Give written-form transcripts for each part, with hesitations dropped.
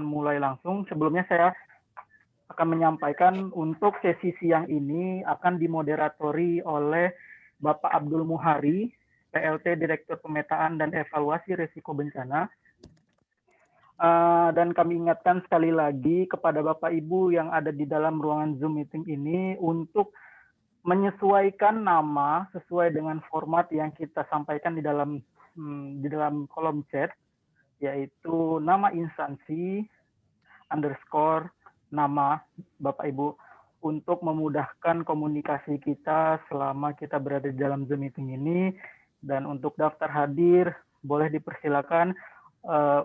mulai langsung. Sebelumnya saya akan menyampaikan untuk sesi siang ini akan dimoderatori oleh Bapak Abdul Muhari, PLT Direktur Pemetaan dan Evaluasi Risiko Bencana. Dan kami ingatkan sekali lagi kepada Bapak Ibu yang ada di dalam ruangan Zoom meeting ini untuk menyesuaikan nama sesuai dengan format yang kita sampaikan di dalam kolom chat, yaitu nama instansi underscore nama Bapak Ibu untuk memudahkan komunikasi kita selama kita berada di dalam Zoom meeting ini. Dan untuk daftar hadir boleh dipersilakan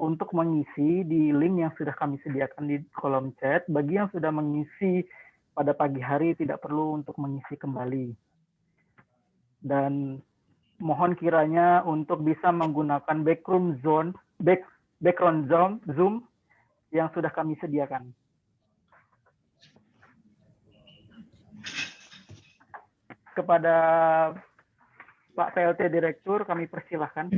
untuk mengisi di link yang sudah kami sediakan di kolom chat. Bagi yang sudah mengisi pada pagi hari tidak perlu untuk mengisi kembali. Dan mohon kiranya untuk bisa menggunakan background Zoom yang sudah kami sediakan. Kepada Pak PLT Direktur kami persilahkan.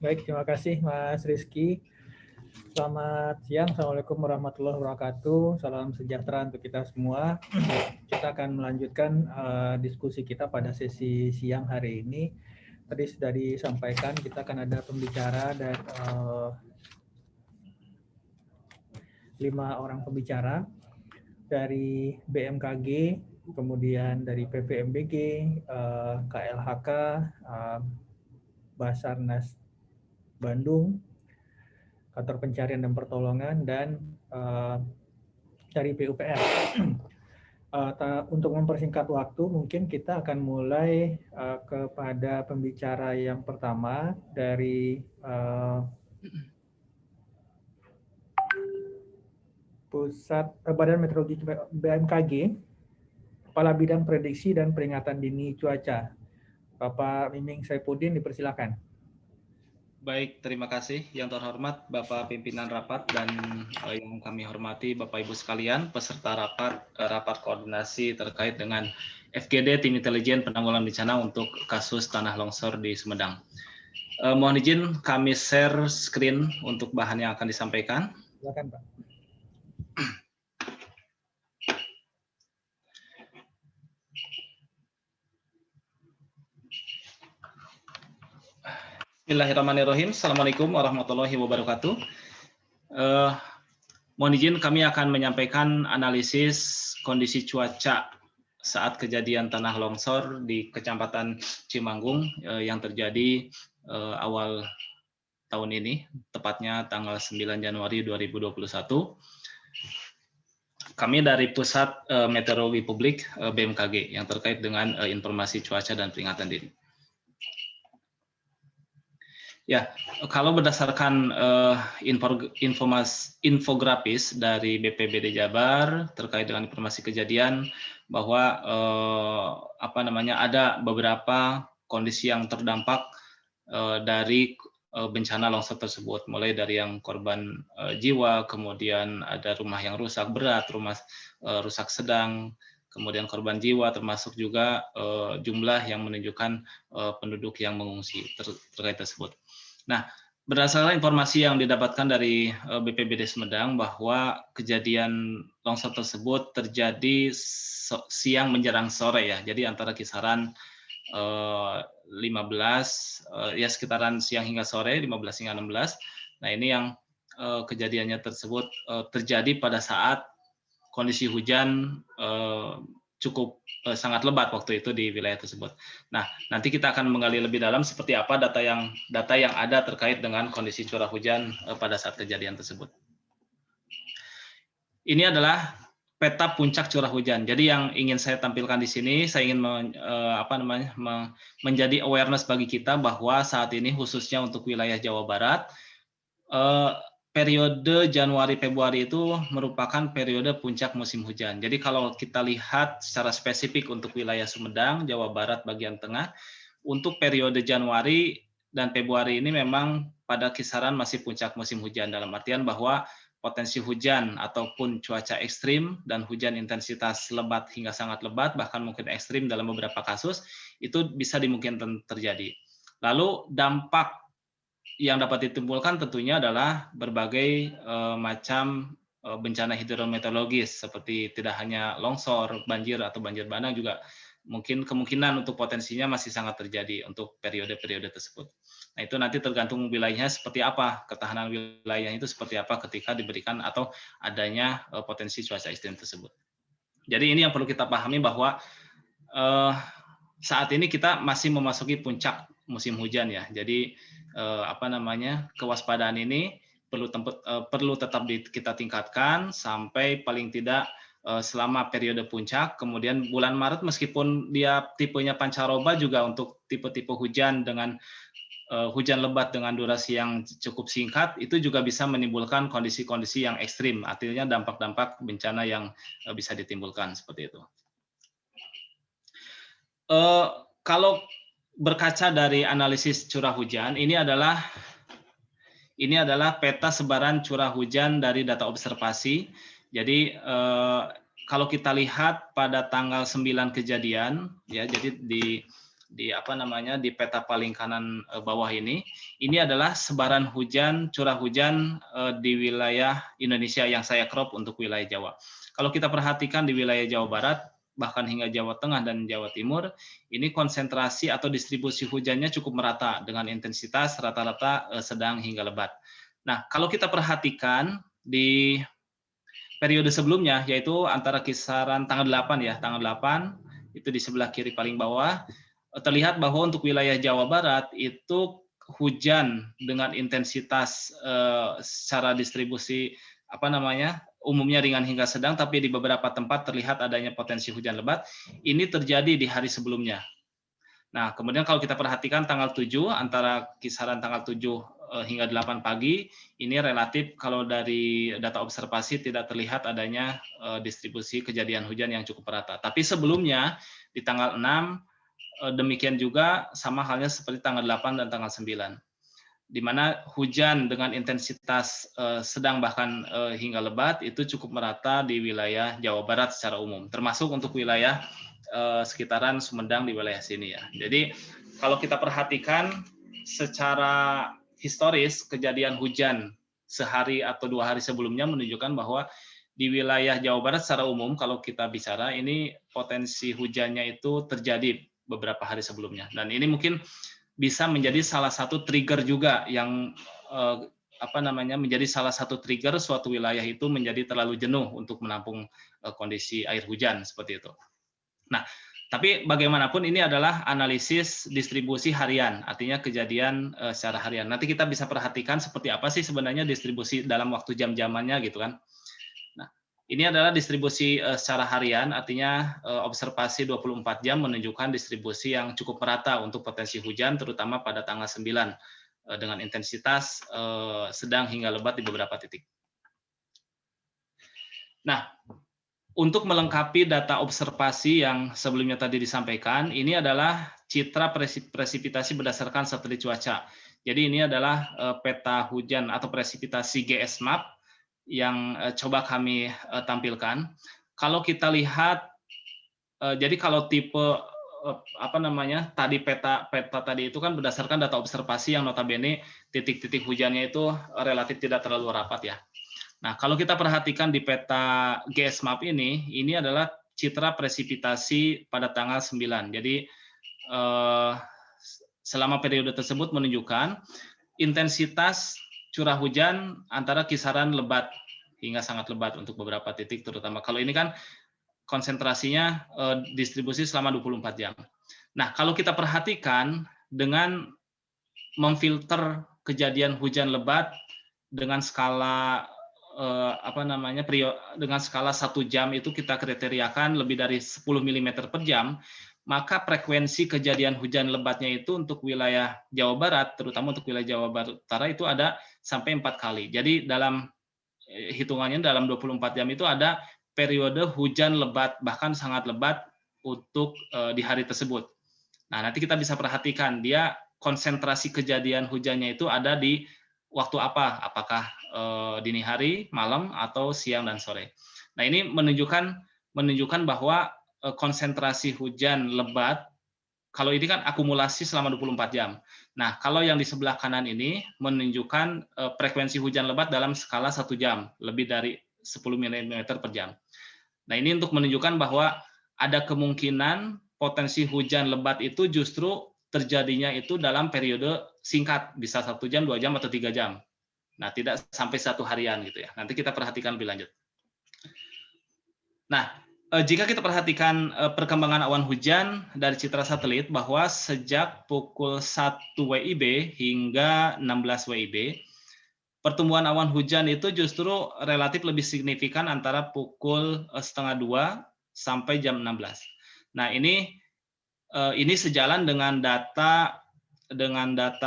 Baik, terima kasih Mas Rizky. Selamat siang, Assalamualaikum warahmatullahi wabarakatuh. Salam sejahtera untuk kita semua. Kita akan melanjutkan diskusi kita pada sesi siang hari ini. Tadi sudah disampaikan, kita akan ada pembicara dan 5 orang pembicara dari BMKG, kemudian dari PVMBG, KLHK, Basarnas Bandung, Kantor Pencarian dan Pertolongan, dan dari PUPR. Untuk mempersingkat waktu, mungkin kita akan mulai kepada pembicara yang pertama dari Pusat Badan Meteorologi BMKG, Kepala Bidang Prediksi dan Peringatan Dini Cuaca, Bapak Miming Saifuddin, dipersilakan. Baik, terima kasih yang terhormat Bapak Pimpinan Rapat dan yang kami hormati Bapak Ibu sekalian, peserta rapat koordinasi terkait dengan FGD Tim Intelijen Penanggulangan Bencana untuk kasus tanah longsor di Sumedang. Mohon izin kami share screen untuk bahan yang akan disampaikan. Silakan, Pak. Bismillahirrahmanirrahim. Assalamualaikum warahmatullahi wabarakatuh. Mohon izin kami akan menyampaikan analisis kondisi cuaca saat kejadian tanah longsor di Kecamatan Cimanggung yang terjadi awal tahun ini, tepatnya tanggal 9 Januari 2021. Kami dari Pusat Meteorologi Publik BMKG yang terkait dengan informasi cuaca dan peringatan dini. Ya, kalau berdasarkan infografis dari BPBD Jabar terkait dengan informasi kejadian bahwa ada beberapa kondisi yang terdampak dari bencana longsor tersebut, mulai dari yang korban jiwa, kemudian ada rumah yang rusak berat, rumah rusak sedang, kemudian korban jiwa, termasuk juga jumlah yang menunjukkan penduduk yang mengungsi terkait tersebut. Nah, berdasarkan informasi yang didapatkan dari BPBD Sumedang bahwa kejadian longsor tersebut terjadi siang menjelang sore ya, jadi antara kisaran sekitaran siang hingga sore 15 hingga 16. Nah, ini yang kejadiannya tersebut terjadi pada saat kondisi hujan cukup sangat lebat waktu itu di wilayah tersebut. Nah, nanti kita akan menggali lebih dalam seperti apa data yang ada terkait dengan kondisi curah hujan pada saat kejadian tersebut. Ini adalah peta puncak curah hujan. Jadi yang ingin saya tampilkan di sini, saya ingin menjadi awareness bagi kita bahwa saat ini khususnya untuk wilayah Jawa Barat, periode Januari-Februari itu merupakan periode puncak musim hujan. Jadi kalau kita lihat secara spesifik untuk wilayah Sumedang, Jawa Barat bagian tengah, untuk periode Januari dan Februari ini memang pada kisaran masih puncak musim hujan, dalam artian bahwa potensi hujan ataupun cuaca ekstrim dan hujan intensitas lebat hingga sangat lebat, bahkan mungkin ekstrim dalam beberapa kasus, itu bisa dimungkinkan terjadi. Lalu dampak yang dapat ditimbulkan tentunya adalah berbagai macam bencana hidrometeorologis seperti tidak hanya longsor, banjir atau banjir bandang, juga mungkin kemungkinan untuk potensinya masih sangat terjadi untuk periode-periode tersebut. Nah, itu nanti tergantung wilayahnya seperti apa, ketahanan wilayah itu seperti apa ketika diberikan atau adanya potensi cuaca ekstrim tersebut. Jadi ini yang perlu kita pahami bahwa saat ini kita masih memasuki puncak musim hujan ya. Jadi kewaspadaan ini perlu tetap kita tingkatkan sampai paling tidak selama periode puncak. Kemudian bulan Maret meskipun dia tipenya pancaroba, juga untuk tipe-tipe hujan dengan hujan lebat dengan durasi yang cukup singkat itu juga bisa menimbulkan kondisi-kondisi yang ekstrim, artinya dampak-dampak bencana yang bisa ditimbulkan seperti itu. Kalau berkaca dari analisis curah hujan, ini adalah peta sebaran curah hujan dari data observasi. Jadi kalau kita lihat pada tanggal 9 kejadian, ya, jadi di peta paling kanan bawah ini adalah sebaran hujan, curah hujan di wilayah Indonesia yang saya crop untuk wilayah Jawa. Kalau kita perhatikan di wilayah Jawa Barat, bahkan hingga Jawa Tengah dan Jawa Timur, ini konsentrasi atau distribusi hujannya cukup merata dengan intensitas rata-rata sedang hingga lebat. Nah, kalau kita perhatikan di periode sebelumnya, yaitu antara kisaran tanggal 8 ya, tanggal 8 itu di sebelah kiri paling bawah, terlihat bahwa untuk wilayah Jawa Barat itu hujan dengan intensitas secara distribusi umumnya ringan hingga sedang, tapi di beberapa tempat terlihat adanya potensi hujan lebat. Ini terjadi di hari sebelumnya. Nah, kemudian kalau kita perhatikan tanggal 7, antara kisaran tanggal 7 hingga 8 pagi, ini relatif kalau dari data observasi tidak terlihat adanya distribusi kejadian hujan yang cukup merata. Tapi sebelumnya, di tanggal 6, demikian juga sama halnya seperti tanggal 8 dan tanggal 9. Di mana hujan dengan intensitas sedang bahkan hingga lebat itu cukup merata di wilayah Jawa Barat secara umum, termasuk untuk wilayah sekitaran Sumedang di wilayah sini ya. Jadi kalau kita perhatikan secara historis, kejadian hujan sehari atau 2 hari sebelumnya menunjukkan bahwa di wilayah Jawa Barat secara umum kalau kita bicara ini potensi hujannya itu terjadi beberapa hari sebelumnya, dan ini mungkin bisa menjadi salah satu trigger juga yang menjadi salah satu trigger suatu wilayah itu menjadi terlalu jenuh untuk menampung kondisi air hujan seperti itu. Nah, tapi bagaimanapun ini adalah analisis distribusi harian, artinya kejadian secara harian. Nanti kita bisa perhatikan seperti apa sih sebenarnya distribusi dalam waktu jam-jamannya gitu kan. Nah, ini adalah distribusi secara harian, artinya observasi 24 jam menunjukkan distribusi yang cukup merata untuk potensi hujan, terutama pada tanggal 9 dengan intensitas sedang hingga lebat di beberapa titik. Nah, untuk melengkapi data observasi yang sebelumnya tadi disampaikan, ini adalah citra presipitasi berdasarkan satelit cuaca. Jadi ini adalah peta hujan atau presipitasi GSMAP yang coba kami tampilkan. Kalau kita lihat, jadi kalau tipe tadi peta tadi itu kan berdasarkan data observasi yang notabene titik-titik hujannya itu relatif tidak terlalu rapat ya. Nah, kalau kita perhatikan di peta GSMAP ini adalah citra presipitasi pada tanggal 9. Jadi selama periode tersebut menunjukkan intensitas curah hujan antara kisaran lebat hingga sangat lebat untuk beberapa titik terutama. Kalau ini kan konsentrasinya distribusi selama 24 jam. Nah, kalau kita perhatikan dengan memfilter kejadian hujan lebat dengan skala dengan skala 1 jam itu kita kriteriakan lebih dari 10 mm per jam, maka frekuensi kejadian hujan lebatnya itu untuk wilayah Jawa Barat, terutama untuk wilayah Jawa Barat Utara itu ada sampai 4 kali. Jadi dalam hitungannya dalam 24 jam itu ada periode hujan lebat, bahkan sangat lebat untuk di hari tersebut. Nah, nanti kita bisa perhatikan dia konsentrasi kejadian hujannya itu ada di waktu apa? Apakah dini hari, malam, atau siang dan sore. Nah, ini menunjukkan bahwa konsentrasi hujan lebat, kalau ini kan akumulasi selama 24 jam. Nah, kalau yang di sebelah kanan ini menunjukkan frekuensi hujan lebat dalam skala 1 jam, lebih dari 10 mm per jam. Nah, ini untuk menunjukkan bahwa ada kemungkinan potensi hujan lebat itu justru terjadinya itu dalam periode singkat, bisa 1 jam, 2 jam, atau 3 jam. Nah, tidak sampai 1 harian gitu ya. Nanti kita perhatikan lebih lanjut. Nah, jika kita perhatikan perkembangan awan hujan dari citra satelit, bahwa sejak pukul 1 WIB hingga 16 WIB, pertumbuhan awan hujan itu justru relatif lebih signifikan antara pukul 1:30 sampai jam 16. Nah, ini sejalan dengan data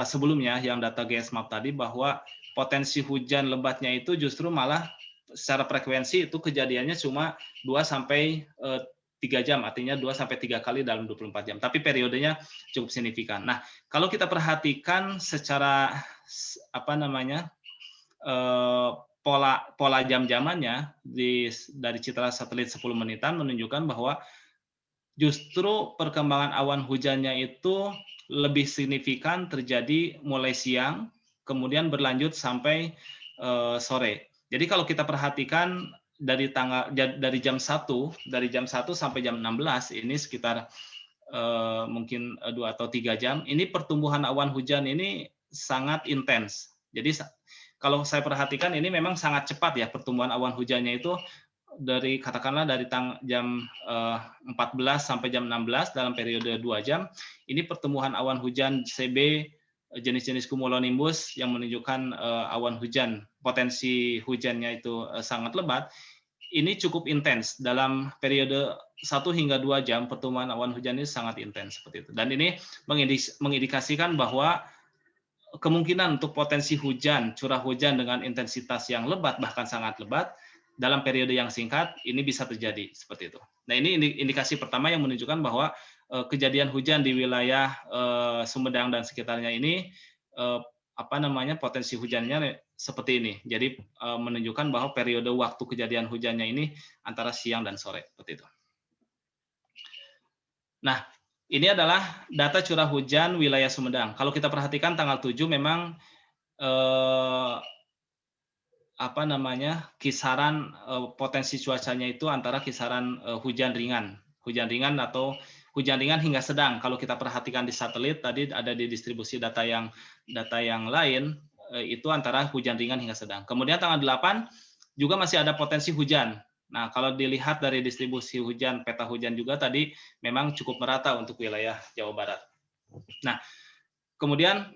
sebelumnya, yang data GSMAP tadi, bahwa potensi hujan lebatnya itu justru malah secara frekuensi itu kejadiannya cuma 2 sampai 3 jam, artinya 2 sampai 3 kali dalam 24 jam. Tapi periodenya cukup signifikan. Nah, kalau kita perhatikan secara pola jam-jamannya dari citra satelit 10 menitan menunjukkan bahwa justru perkembangan awan hujannya itu lebih signifikan terjadi mulai siang, kemudian berlanjut sampai sore. Jadi kalau kita perhatikan dari jam 1 sampai jam 16, ini sekitar mungkin 2 atau 3 jam, ini pertumbuhan awan hujan ini sangat intens. Jadi kalau saya perhatikan ini memang sangat cepat ya pertumbuhan awan hujannya itu, dari katakanlah dari jam 14 sampai jam 16 dalam periode 2 jam, ini pertumbuhan awan hujan CB jenis-jenis cumulonimbus yang menunjukkan awan hujan, potensi hujannya itu sangat lebat, ini cukup intens. Dalam periode 1 hingga 2 jam pertumbuhan awan hujan ini sangat intens seperti itu. Dan ini mengindikasikan bahwa kemungkinan untuk potensi hujan, curah hujan dengan intensitas yang lebat, bahkan sangat lebat, dalam periode yang singkat, ini bisa terjadi seperti itu. Nah, ini indikasi pertama yang menunjukkan bahwa kejadian hujan di wilayah Sumedang dan sekitarnya ini, potensi hujannya seperti ini. Jadi menunjukkan bahwa periode waktu kejadian hujannya ini antara siang dan sore, seperti itu. Nah, ini adalah data curah hujan wilayah Sumedang. Kalau kita perhatikan tanggal 7 memang kisaran potensi cuacanya itu antara kisaran hujan ringan atau hujan ringan hingga sedang. Kalau kita perhatikan di satelit tadi ada di distribusi data yang lain, itu antara hujan ringan hingga sedang. Kemudian tanggal 8 juga masih ada potensi hujan. Nah, kalau dilihat dari distribusi hujan, peta hujan juga tadi memang cukup merata untuk wilayah Jawa Barat. Nah, kemudian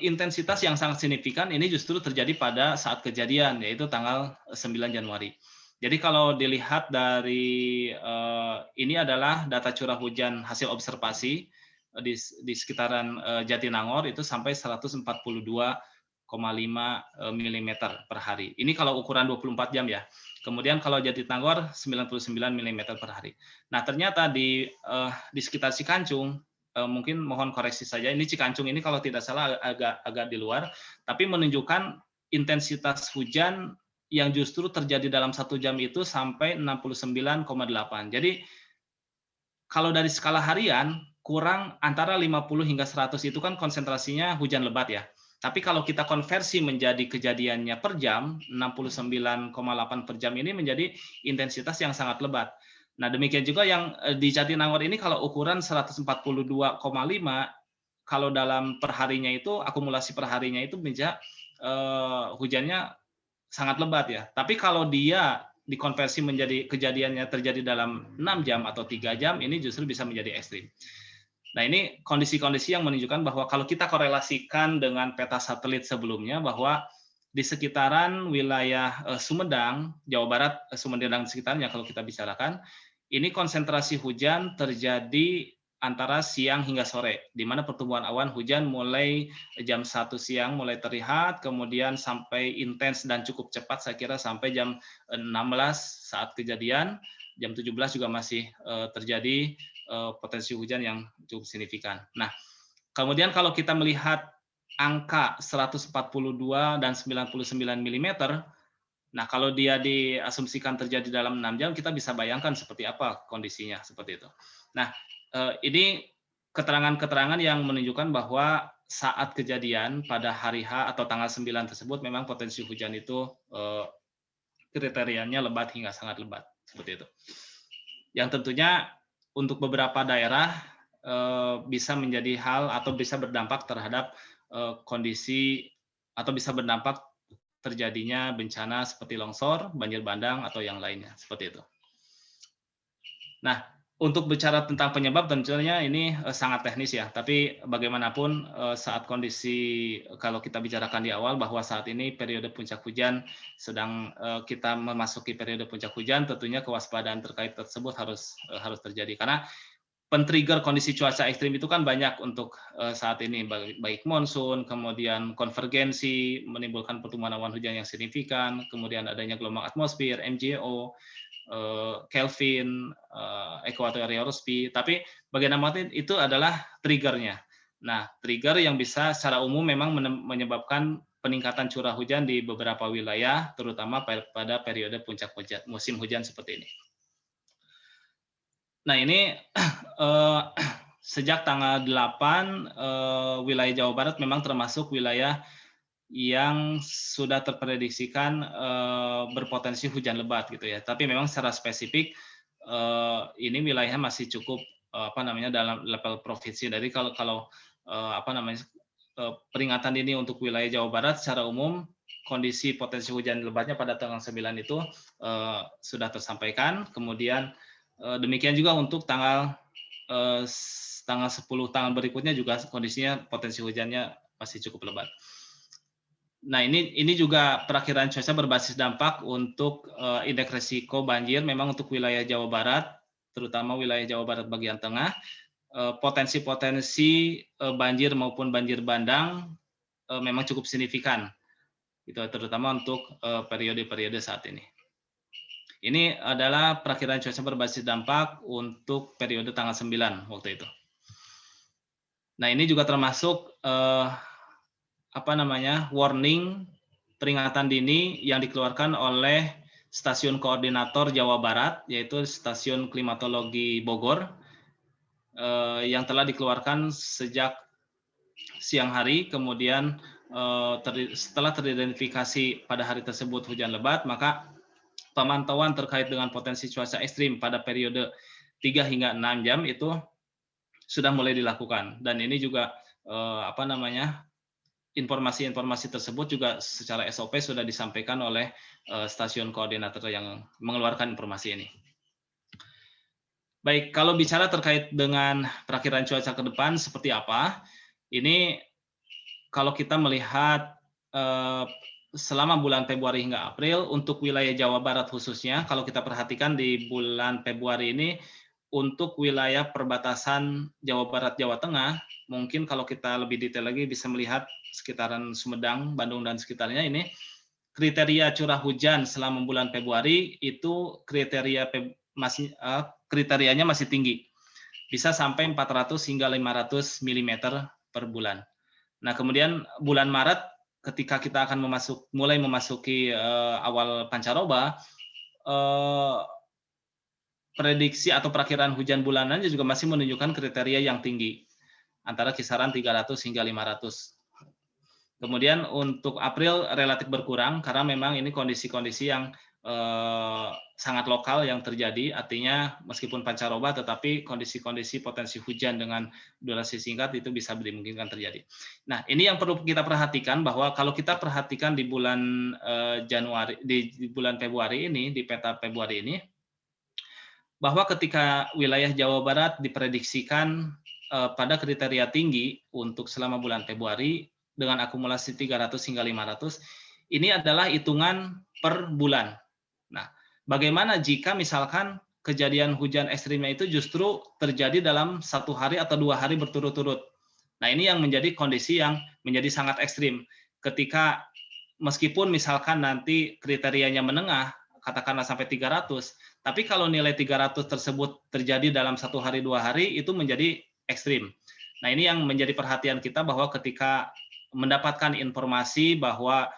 intensitas yang sangat signifikan ini justru terjadi pada saat kejadian, yaitu tanggal 9 Januari. Jadi kalau dilihat dari ini adalah data curah hujan hasil observasi di sekitaran Jatinangor itu sampai 142,5 mm per hari. Ini kalau ukuran 24 jam ya. Kemudian kalau Jatinangor 99 mm per hari. Nah, ternyata di sekitar Cikancung, mungkin mohon koreksi saja, ini Cikancung ini kalau tidak salah agak di luar, tapi menunjukkan intensitas hujan yang justru terjadi dalam 1 jam itu sampai 69,8. Jadi kalau dari skala harian kurang antara 50 hingga 100 itu kan konsentrasinya hujan lebat ya. Tapi kalau kita konversi menjadi kejadiannya per jam, 69,8 per jam ini menjadi intensitas yang sangat lebat. Nah, demikian juga yang di Jatinangor ini kalau ukuran 142,5, kalau dalam perharinya itu, akumulasi perharinya itu bisa hujannya sangat lebat ya. Tapi kalau dia dikonversi menjadi kejadiannya terjadi dalam 6 jam atau 3 jam, ini justru bisa menjadi ekstrim. Nah, ini kondisi-kondisi yang menunjukkan bahwa kalau kita korelasikan dengan peta satelit sebelumnya, bahwa di sekitaran wilayah Sumedang, Jawa Barat, Sumedang dan sekitarnya kalau kita bicarakan, ini konsentrasi hujan terjadi antara siang hingga sore, di mana pertumbuhan awan hujan mulai jam 1 siang mulai terlihat, kemudian sampai intens dan cukup cepat, saya kira sampai jam 16 saat kejadian, jam 17 juga masih terjadi potensi hujan yang cukup signifikan. Nah, kemudian kalau kita melihat angka 142 dan 99 mm, nah kalau dia diasumsikan terjadi dalam 6 jam, kita bisa bayangkan seperti apa kondisinya seperti itu. Nah, ini keterangan-keterangan yang menunjukkan bahwa saat kejadian pada hari H atau tanggal 9 tersebut memang potensi hujan itu kriterianya lebat hingga sangat lebat, seperti itu. Yang tentunya untuk beberapa daerah bisa menjadi hal atau bisa berdampak terhadap kondisi atau bisa berdampak terjadinya bencana seperti longsor, banjir bandang, atau yang lainnya, seperti itu. Nah, untuk bicara tentang penyebab tentunya ini sangat teknis ya, tapi bagaimanapun saat kondisi, kalau kita bicarakan di awal bahwa saat ini periode puncak hujan sedang kita memasuki periode puncak hujan, tentunya kewaspadaan terkait tersebut harus terjadi, karena pen-trigger kondisi cuaca ekstrim itu kan banyak untuk saat ini, baik monsun, kemudian konvergensi menimbulkan pertumbuhan awan hujan yang signifikan, kemudian adanya gelombang atmosfer, MJO, Kelvin, equatorial Rossby, tapi bagaimanapun itu adalah triggernya. Nah, trigger yang bisa secara umum memang menyebabkan peningkatan curah hujan di beberapa wilayah, terutama pada periode puncak hujan, musim hujan seperti ini. Nah, ini sejak tanggal 8, wilayah Jawa Barat memang termasuk wilayah yang sudah terprediksikan berpotensi hujan lebat gitu ya. Tapi memang secara spesifik ini wilayahnya masih cukup dalam level provinsi. Jadi kalau peringatan ini untuk wilayah Jawa Barat secara umum kondisi potensi hujan lebatnya pada tanggal 9 itu sudah tersampaikan. Kemudian demikian juga untuk tanggal 10 tanggal berikutnya juga kondisinya potensi hujannya masih cukup lebat. Nah, ini juga perakiraan cuaca berbasis dampak untuk indeks risiko banjir memang untuk wilayah Jawa Barat, terutama wilayah Jawa Barat bagian tengah, potensi-potensi banjir maupun banjir bandang memang cukup signifikan, gitu, terutama untuk periode-periode saat ini. Ini adalah perakiraan cuaca berbasis dampak untuk periode tanggal 9 waktu itu. Nah, ini juga termasuk warning peringatan dini yang dikeluarkan oleh Stasiun Koordinator Jawa Barat, yaitu Stasiun Klimatologi Bogor, yang telah dikeluarkan sejak siang hari. Kemudian setelah teridentifikasi pada hari tersebut hujan lebat, maka pemantauan terkait dengan potensi cuaca ekstrim pada periode 3 hingga 6 jam itu sudah mulai dilakukan. Dan ini juga informasi-informasi tersebut juga secara SOP sudah disampaikan oleh stasiun koordinator yang mengeluarkan informasi ini. Baik, kalau bicara terkait dengan perakiraan cuaca ke depan seperti apa, ini kalau kita melihat selama bulan Februari hingga April, untuk wilayah Jawa Barat khususnya, kalau kita perhatikan di bulan Februari ini, untuk wilayah perbatasan Jawa Barat, Jawa Tengah, mungkin kalau kita lebih detail lagi bisa melihat sekitaran Sumedang, Bandung, dan sekitarnya ini, kriteria curah hujan selama bulan Februari itu kriterianya masih tinggi. Bisa sampai 400 hingga 500 mm per bulan. Nah, kemudian bulan Maret, ketika kita akan mulai memasuki awal pancaroba, prediksi atau perakiraan hujan bulanannya juga masih menunjukkan kriteria yang tinggi, antara kisaran 300 hingga 500. Kemudian untuk April relatif berkurang, karena memang ini kondisi-kondisi yang sangat lokal yang terjadi, artinya meskipun pancaroba, tetapi kondisi-kondisi potensi hujan dengan durasi singkat itu bisa dimungkinkan terjadi. Nah, ini yang perlu kita perhatikan, bahwa kalau kita perhatikan di bulan di bulan Februari ini, di peta Februari ini, bahwa ketika wilayah Jawa Barat diprediksikan pada kriteria tinggi untuk selama bulan Februari dengan akumulasi 300 hingga 500, ini adalah hitungan per bulan. Nah, bagaimana jika misalkan kejadian hujan ekstrimnya itu justru terjadi dalam 1 hari atau 2 hari berturut-turut? Nah, ini yang menjadi kondisi yang menjadi sangat ekstrim. Ketika meskipun misalkan nanti kriterianya menengah, katakanlah sampai 300, tapi kalau nilai 300 tersebut terjadi dalam 1 hari 2 hari, itu menjadi ekstrim. Nah, ini yang menjadi perhatian kita, bahwa ketika mendapatkan informasi bahwa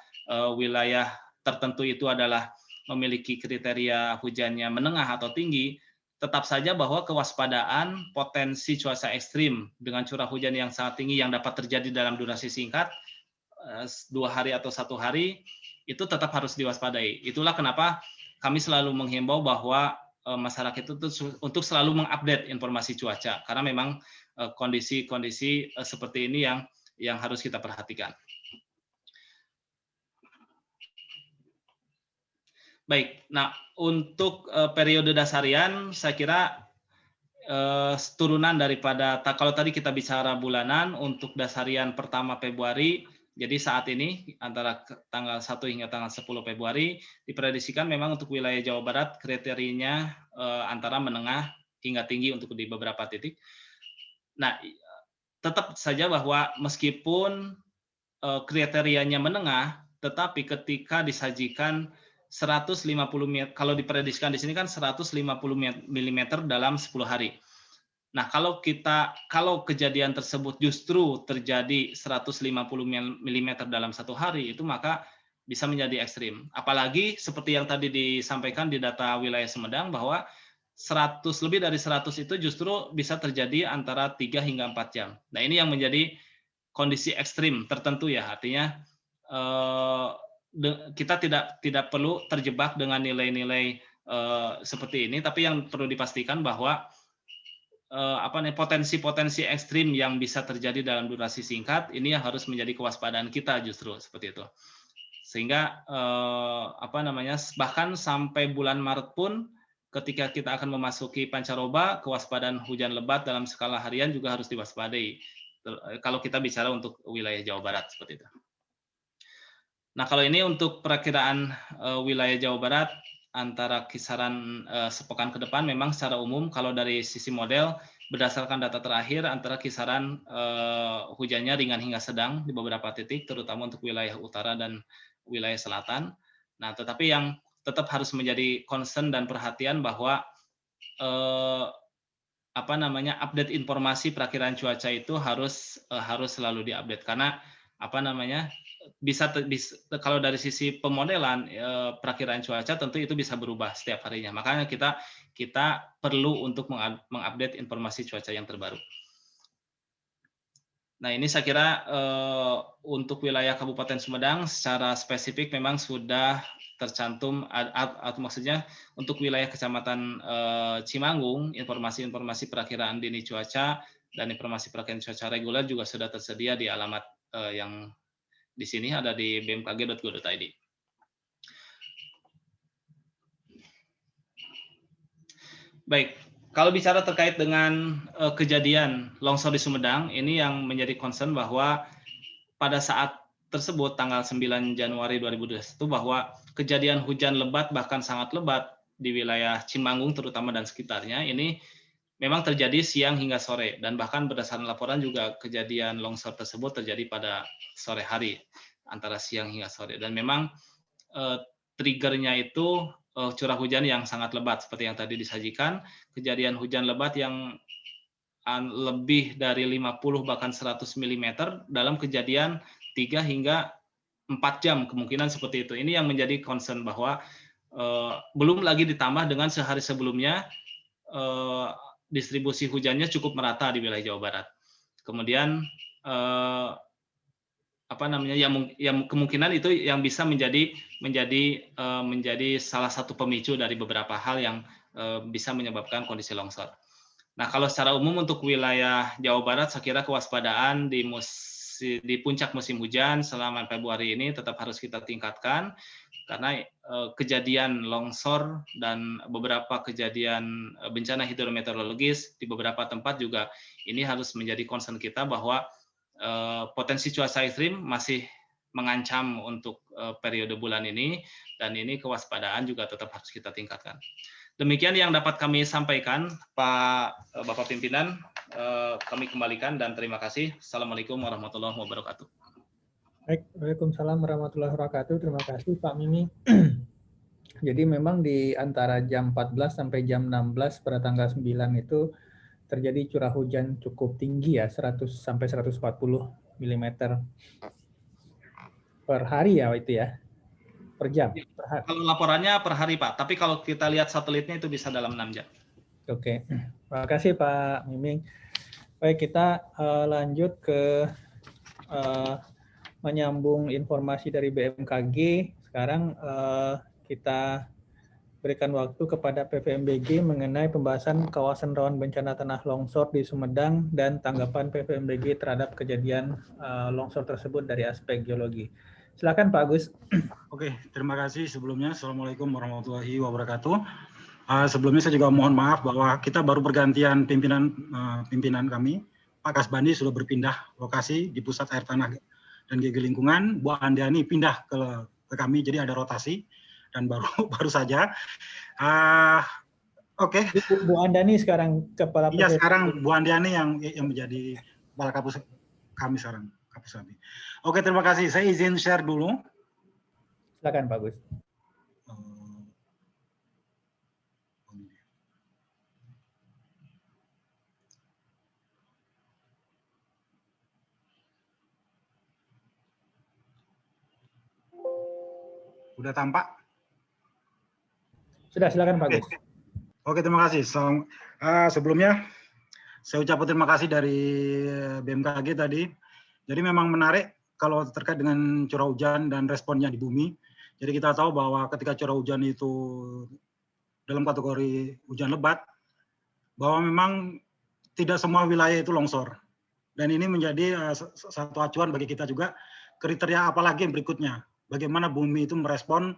wilayah tertentu itu adalah memiliki kriteria hujannya menengah atau tinggi, tetap saja bahwa kewaspadaan potensi cuaca ekstrim dengan curah hujan yang sangat tinggi yang dapat terjadi dalam durasi singkat, 2 hari atau 1 hari, itu tetap harus diwaspadai. Itulah kenapa kami selalu menghimbau bahwa masyarakat itu untuk selalu mengupdate informasi cuaca, karena memang kondisi-kondisi seperti ini yang harus kita perhatikan. Baik, nah untuk periode dasarian saya kira turunan daripada kalau tadi kita bicara bulanan, untuk dasarian pertama Februari, jadi saat ini antara tanggal 1 hingga tanggal 10 Februari diprediksikan memang untuk wilayah Jawa Barat kriterianya antara menengah hingga tinggi untuk di beberapa titik. Nah, tetap saja bahwa meskipun kriterianya menengah, tetapi ketika disajikan 150 mm, kalau diprediksikan di sini kan 150 mm dalam 10 hari. Nah, kalau kejadian tersebut justru terjadi 150 mm dalam 1 hari, itu maka bisa menjadi ekstrim. Apalagi seperti yang tadi disampaikan di data wilayah Sumedang bahwa lebih dari 100 itu justru bisa terjadi antara 3 hingga 4 jam. Nah, ini yang menjadi kondisi ekstrim tertentu ya, artinya kita tidak perlu terjebak dengan nilai-nilai seperti ini, tapi yang perlu dipastikan bahwa potensi-potensi ekstrim yang bisa terjadi dalam durasi singkat ini yang harus menjadi kewaspadaan kita justru seperti itu. Sehingga bahkan sampai bulan Maret pun ketika kita akan memasuki pancaroba, kewaspadaan hujan lebat dalam skala harian juga harus diwaspadai. Kalau kita bicara untuk wilayah Jawa Barat seperti itu. Nah, kalau ini untuk perakiraan wilayah Jawa Barat antara kisaran sepekan ke depan, memang secara umum kalau dari sisi model berdasarkan data terakhir antara kisaran hujannya ringan hingga sedang di beberapa titik, terutama untuk wilayah utara dan wilayah selatan. Nah, tetapi yang tetap harus menjadi concern dan perhatian bahwa update informasi perakiraan cuaca itu harus selalu diupdate, karena bisa kalau dari sisi pemodelan perakiraan cuaca tentu itu bisa berubah setiap harinya. Makanya kita perlu untuk mengupdate informasi cuaca yang terbaru. Nah, ini saya kira untuk wilayah Kabupaten Sumedang secara spesifik memang sudah tercantum, atau maksudnya untuk wilayah Kecamatan Cimanggung, informasi-informasi perakiraan dini cuaca dan informasi perakiraan cuaca reguler juga sudah tersedia di alamat yang di sini ada di bmkg.go.id. Baik, kalau bicara terkait dengan kejadian longsor di Sumedang, ini yang menjadi concern bahwa pada saat tersebut tanggal 9 Januari 2021 bahwa kejadian hujan lebat bahkan sangat lebat di wilayah Cimanggung terutama dan sekitarnya ini memang terjadi siang hingga sore, dan bahkan berdasarkan laporan juga kejadian longsor tersebut terjadi pada sore hari antara siang hingga sore, dan memang triggernya itu curah hujan yang sangat lebat seperti yang tadi disajikan, kejadian hujan lebat yang lebih dari 50 bahkan 100 mm dalam kejadian 3 hingga 4 jam kemungkinan seperti itu. Ini yang menjadi concern bahwa belum lagi ditambah dengan sehari sebelumnya distribusi hujannya cukup merata di wilayah Jawa Barat. Kemudian yang kemungkinan itu yang bisa menjadi salah satu pemicu dari beberapa hal yang bisa menyebabkan kondisi longsor. Nah, kalau secara umum untuk wilayah Jawa Barat, saya kira kewaspadaan di puncak musim hujan selama Februari ini tetap harus kita tingkatkan, karena kejadian longsor dan beberapa kejadian bencana hidrometeorologis di beberapa tempat juga ini harus menjadi concern kita bahwa potensi cuaca ekstrim masih mengancam untuk periode bulan ini, dan ini kewaspadaan juga tetap harus kita tingkatkan. Demikian yang dapat kami sampaikan, Bapak Pimpinan. Kami kembalikan dan terima kasih. Assalamualaikum warahmatullahi wabarakatuh. Baik, waalaikumsalam warahmatullahi wabarakatuh. Terima kasih Pak Mimi. Jadi memang di antara jam 14 sampai jam 16 pada tanggal 9 itu terjadi curah hujan cukup tinggi ya, 100 sampai 140 mm per hari ya itu ya, per jam. Per hari. Kalau laporannya per hari Pak, tapi kalau kita lihat satelitnya itu bisa dalam 6 jam. Oke, terima kasih Pak Miming. Baik, kita lanjut ke menyambung informasi dari BMKG. Sekarang kita berikan waktu kepada PVMBG mengenai pembahasan kawasan rawan bencana tanah longsor di Sumedang dan tanggapan PVMBG terhadap kejadian longsor tersebut dari aspek geologi. Silakan Pak Agus. Oke, terima kasih sebelumnya. Assalamualaikum warahmatullahi wabarakatuh. Sebelumnya saya juga mohon maaf bahwa kita baru pergantian pimpinan kami. Pak Kasbandi sudah berpindah lokasi di Pusat Air Tanah dan Geologi Lingkungan. Bu Andiani pindah ke kami, jadi ada rotasi dan baru saja. Oke. Bu Andani sekarang kepala. Iya, sekarang Bu Andiani yang menjadi kepala Kapus kami sekarang. Kapus kami. Oke, terima kasih. Saya izin share dulu. Silakan Pak Gus. Sudah tampak? Sudah, silakan Pak Gus. Oke, terima kasih. Sebelumnya saya ucapkan terima kasih dari BMKG tadi. Jadi memang menarik kalau terkait dengan curah hujan dan responnya di bumi. Jadi kita tahu bahwa ketika curah hujan itu dalam kategori hujan lebat, bahwa memang tidak semua wilayah itu longsor. Dan ini menjadi satu acuan bagi kita juga, kriteria apalagi yang berikutnya. Bagaimana bumi itu merespon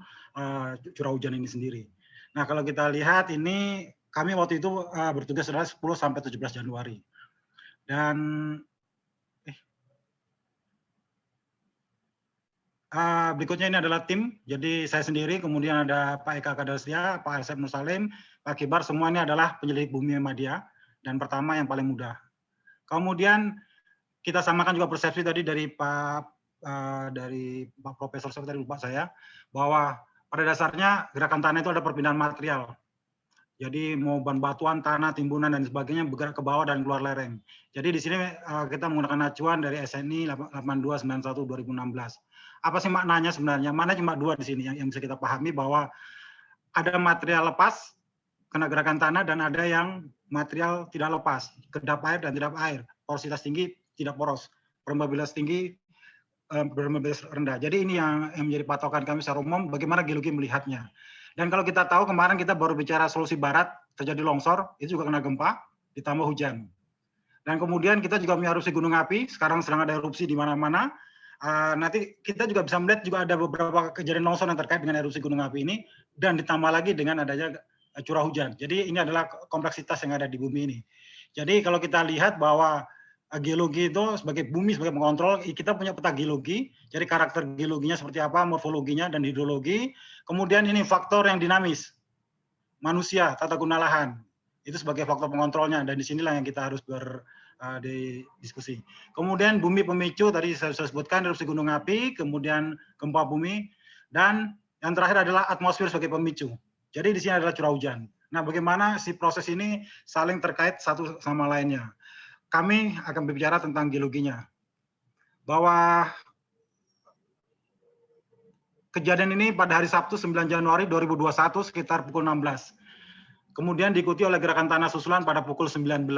curah hujan ini sendiri. Nah, kalau kita lihat ini, kami waktu itu bertugas adalah 10 sampai 17 Januari. Dan berikutnya ini adalah tim. Jadi saya sendiri, kemudian ada Pak Eka Kadasria, Pak Asep Nursalim, Pak Kibar, semua ini adalah penyelidik bumi Muhammadiyah. Dan pertama yang paling mudah. Kemudian kita samakan juga persepsi tadi dari Pak Profesor tadi lupa saya, bahwa pada dasarnya gerakan tanah itu ada perpindahan material. Jadi mau bahan batuan, tanah, timbunan dan sebagainya bergerak ke bawah dan keluar lereng. Jadi di sini kita menggunakan acuan dari SNI 8291 2016. Apa sih maknanya sebenarnya? Maknanya cuma dua di sini yang bisa kita pahami, bahwa ada material lepas kena gerakan tanah dan ada yang material tidak lepas, kedap air dan tidak air, porositas tinggi, tidak poros, permeabilitas tinggi, permeabilitas rendah. Jadi ini yang menjadi patokan kami secara umum, bagaimana geologi melihatnya. Dan kalau kita tahu kemarin kita baru bicara Sulawesi Barat, terjadi longsor, itu juga kena gempa, ditambah hujan. Dan kemudian kita juga punya erupsi gunung api, sekarang sedang ada erupsi di mana-mana. Nanti kita juga bisa melihat juga ada beberapa kejadian longsor yang terkait dengan erupsi gunung api ini, dan ditambah lagi dengan adanya curah hujan. Jadi ini adalah kompleksitas yang ada di bumi ini. Jadi kalau kita lihat bahwa geologi itu sebagai bumi, sebagai pengontrol, kita punya peta geologi, jadi karakter geologinya seperti apa, morfologinya dan hidrologi. Kemudian ini faktor yang dinamis, manusia, tata guna lahan, itu sebagai faktor pengontrolnya, dan disinilah yang kita harus berdiskusi. Kemudian bumi pemicu, tadi saya sudah sebutkan, erupsi gunung api, kemudian gempa bumi, dan yang terakhir adalah atmosfer sebagai pemicu. Jadi di sini adalah curah hujan. Nah, bagaimana si proses ini saling terkait satu sama lainnya? Kami akan berbicara tentang geologinya. Bahwa kejadian ini pada hari Sabtu 9 Januari 2021 sekitar pukul 16. Kemudian diikuti oleh gerakan tanah susulan pada pukul 19.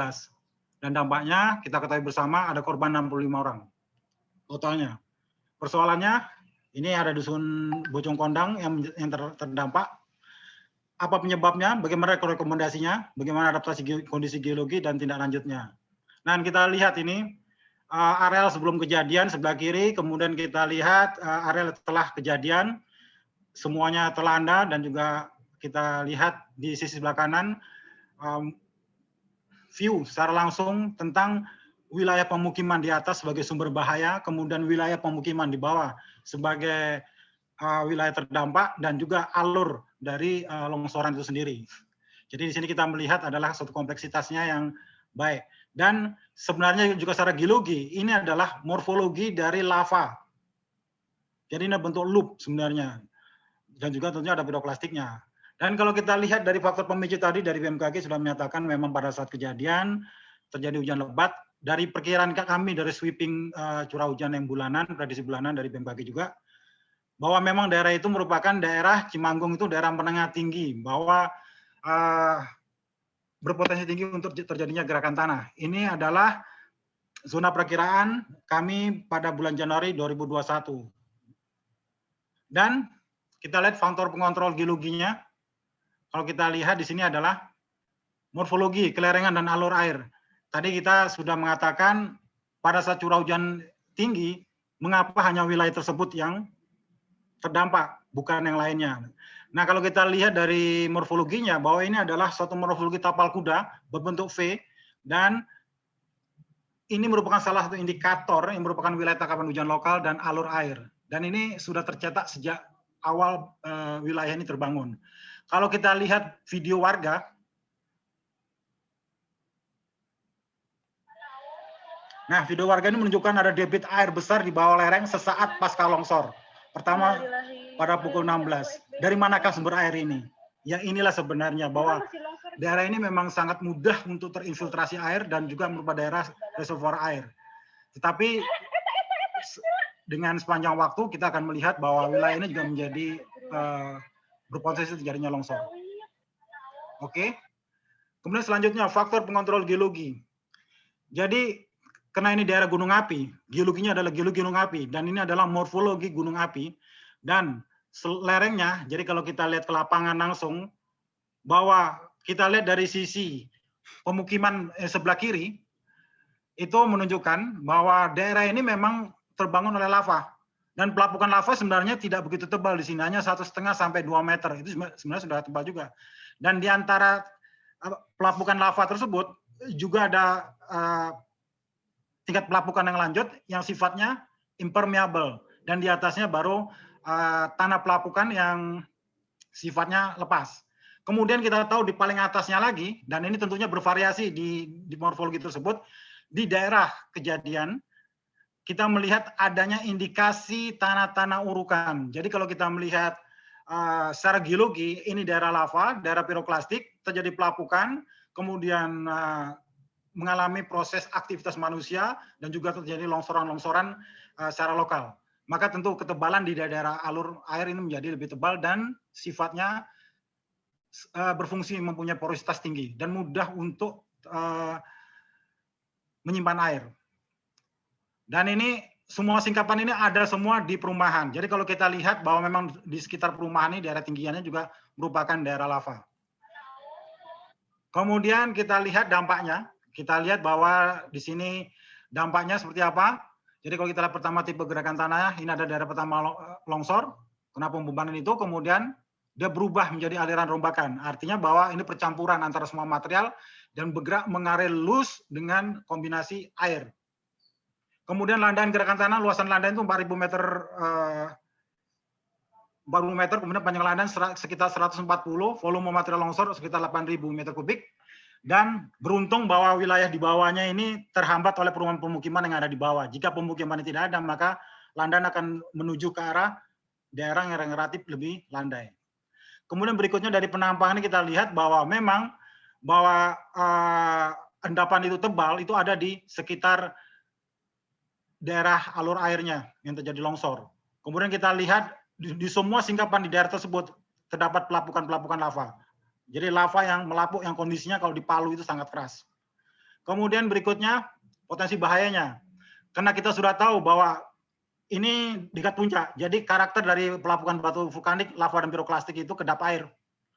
Dan dampaknya kita ketahui bersama ada korban 65 orang totalnya. Persoalannya ini ada dusun Bojong Kondang yang terdampak. Apa penyebabnya? Bagaimana rekomendasinya? Bagaimana adaptasi kondisi geologi dan tindak lanjutnya? Nah, kita lihat ini areal sebelum kejadian sebelah kiri, kemudian kita lihat areal setelah kejadian, semuanya terlanda, dan juga kita lihat di sisi sebelah kanan view secara langsung tentang wilayah pemukiman di atas sebagai sumber bahaya, kemudian wilayah pemukiman di bawah sebagai wilayah terdampak, dan juga alur dari longsoran itu sendiri. Jadi di sini kita melihat adalah satu kompleksitasnya yang baik. Dan sebenarnya juga secara geologi, ini adalah morfologi dari lava. Jadi ini bentuk loop sebenarnya. Dan juga tentunya ada piroklastiknya. Dan kalau kita lihat dari faktor pemicu tadi, dari BMKG sudah menyatakan memang pada saat kejadian terjadi hujan lebat. Dari perkiraan kami, dari sweeping curah hujan yang bulanan, prediksi bulanan dari BMKG juga, bahwa memang daerah itu merupakan daerah Cimanggung itu daerah menengah tinggi, bahwa berpotensi tinggi untuk terjadinya gerakan tanah. Ini adalah zona perkiraan kami pada bulan Januari 2021. Dan kita lihat faktor pengontrol geologinya. Kalau kita lihat di sini adalah morfologi, kelerengan, dan alur air. Tadi kita sudah mengatakan pada saat curah hujan tinggi, mengapa hanya wilayah tersebut yang terdampak, bukan yang lainnya. Nah, kalau kita lihat dari morfologinya, bahwa ini adalah suatu morfologi tapal kuda berbentuk V, dan ini merupakan salah satu indikator yang merupakan wilayah tangkapan hujan lokal dan alur air. Dan ini sudah tercetak sejak awal wilayah ini terbangun. Kalau kita lihat video warga, nah video warga ini menunjukkan ada debit air besar di bawah lereng sesaat pasca longsor. Pertama pada pukul 16. Dari manakah sumber air ini? Ya inilah sebenarnya bahwa daerah ini memang sangat mudah untuk terinfiltrasi air dan juga merupakan daerah reservoir air. Tetapi dengan sepanjang waktu kita akan melihat bahwa wilayah ini juga menjadi berpotensi terjadinya longsor. Oke. Kemudian selanjutnya faktor pengontrol geologi. Jadi karena ini daerah gunung api, geologinya adalah geologi gunung api, dan ini adalah morfologi gunung api, dan lerengnya, jadi kalau kita lihat ke lapangan langsung, bahwa kita lihat dari sisi pemukiman sebelah kiri, itu menunjukkan bahwa daerah ini memang terbangun oleh lava. Dan pelapukan lava sebenarnya tidak begitu tebal di sini, hanya 1,5 sampai 2 meter. Itu sebenarnya sudah tebal juga. Dan di antara pelapukan lava tersebut juga ada tingkat pelapukan yang lanjut yang sifatnya impermeable. Dan di atasnya baru tanah pelapukan yang sifatnya lepas. Kemudian kita tahu di paling atasnya lagi, dan ini tentunya bervariasi di morfologi tersebut, di daerah kejadian, kita melihat adanya indikasi tanah-tanah urukan. Jadi kalau kita melihat secara geologi, ini daerah lava, daerah piroklastik, terjadi pelapukan, kemudian mengalami proses aktivitas manusia, dan juga terjadi longsoran-longsoran secara lokal. Maka tentu ketebalan di daerah alur air ini menjadi lebih tebal dan sifatnya berfungsi mempunyai porositas tinggi dan mudah untuk menyimpan air. Dan ini semua singkapan ini ada semua di perumahan. Jadi kalau kita lihat bahwa memang di sekitar perumahan ini daerah tinggiannya juga merupakan daerah lava. Kemudian kita lihat dampaknya. Kita lihat bahwa di sini dampaknya seperti apa. Jadi kalau kita lihat pertama tipe gerakan tanah, ini ada daerah pertama longsor, kena pembebanan itu, kemudian dia berubah menjadi aliran rombakan. Artinya bahwa ini percampuran antara semua material dan bergerak mengalir lurus dengan kombinasi air. Kemudian landahan gerakan tanah, luasan landahan itu 4.000 meter, 40 meter, kemudian panjang landahan sekitar 140, volume material longsor sekitar 8.000 meter kubik, dan beruntung bahwa wilayah di bawahnya ini terhambat oleh perumahan-pemukiman yang ada di bawah. Jika pemukiman ini tidak ada, maka landahan akan menuju ke arah daerah yang relatif lebih landai. Kemudian berikutnya dari penampakan ini kita lihat bahwa memang bahwa endapan itu tebal, itu ada di sekitar daerah alur airnya yang terjadi longsor. Kemudian kita lihat di semua singkapan di daerah tersebut terdapat pelapukan-pelapukan lava. Jadi lava yang melapuk yang kondisinya kalau di Palu itu sangat keras. Kemudian berikutnya potensi bahayanya. Karena kita sudah tahu bahwa ini dekat puncak. Jadi karakter dari pelapukan batu vulkanik, lava dan piroklastik itu kedap air.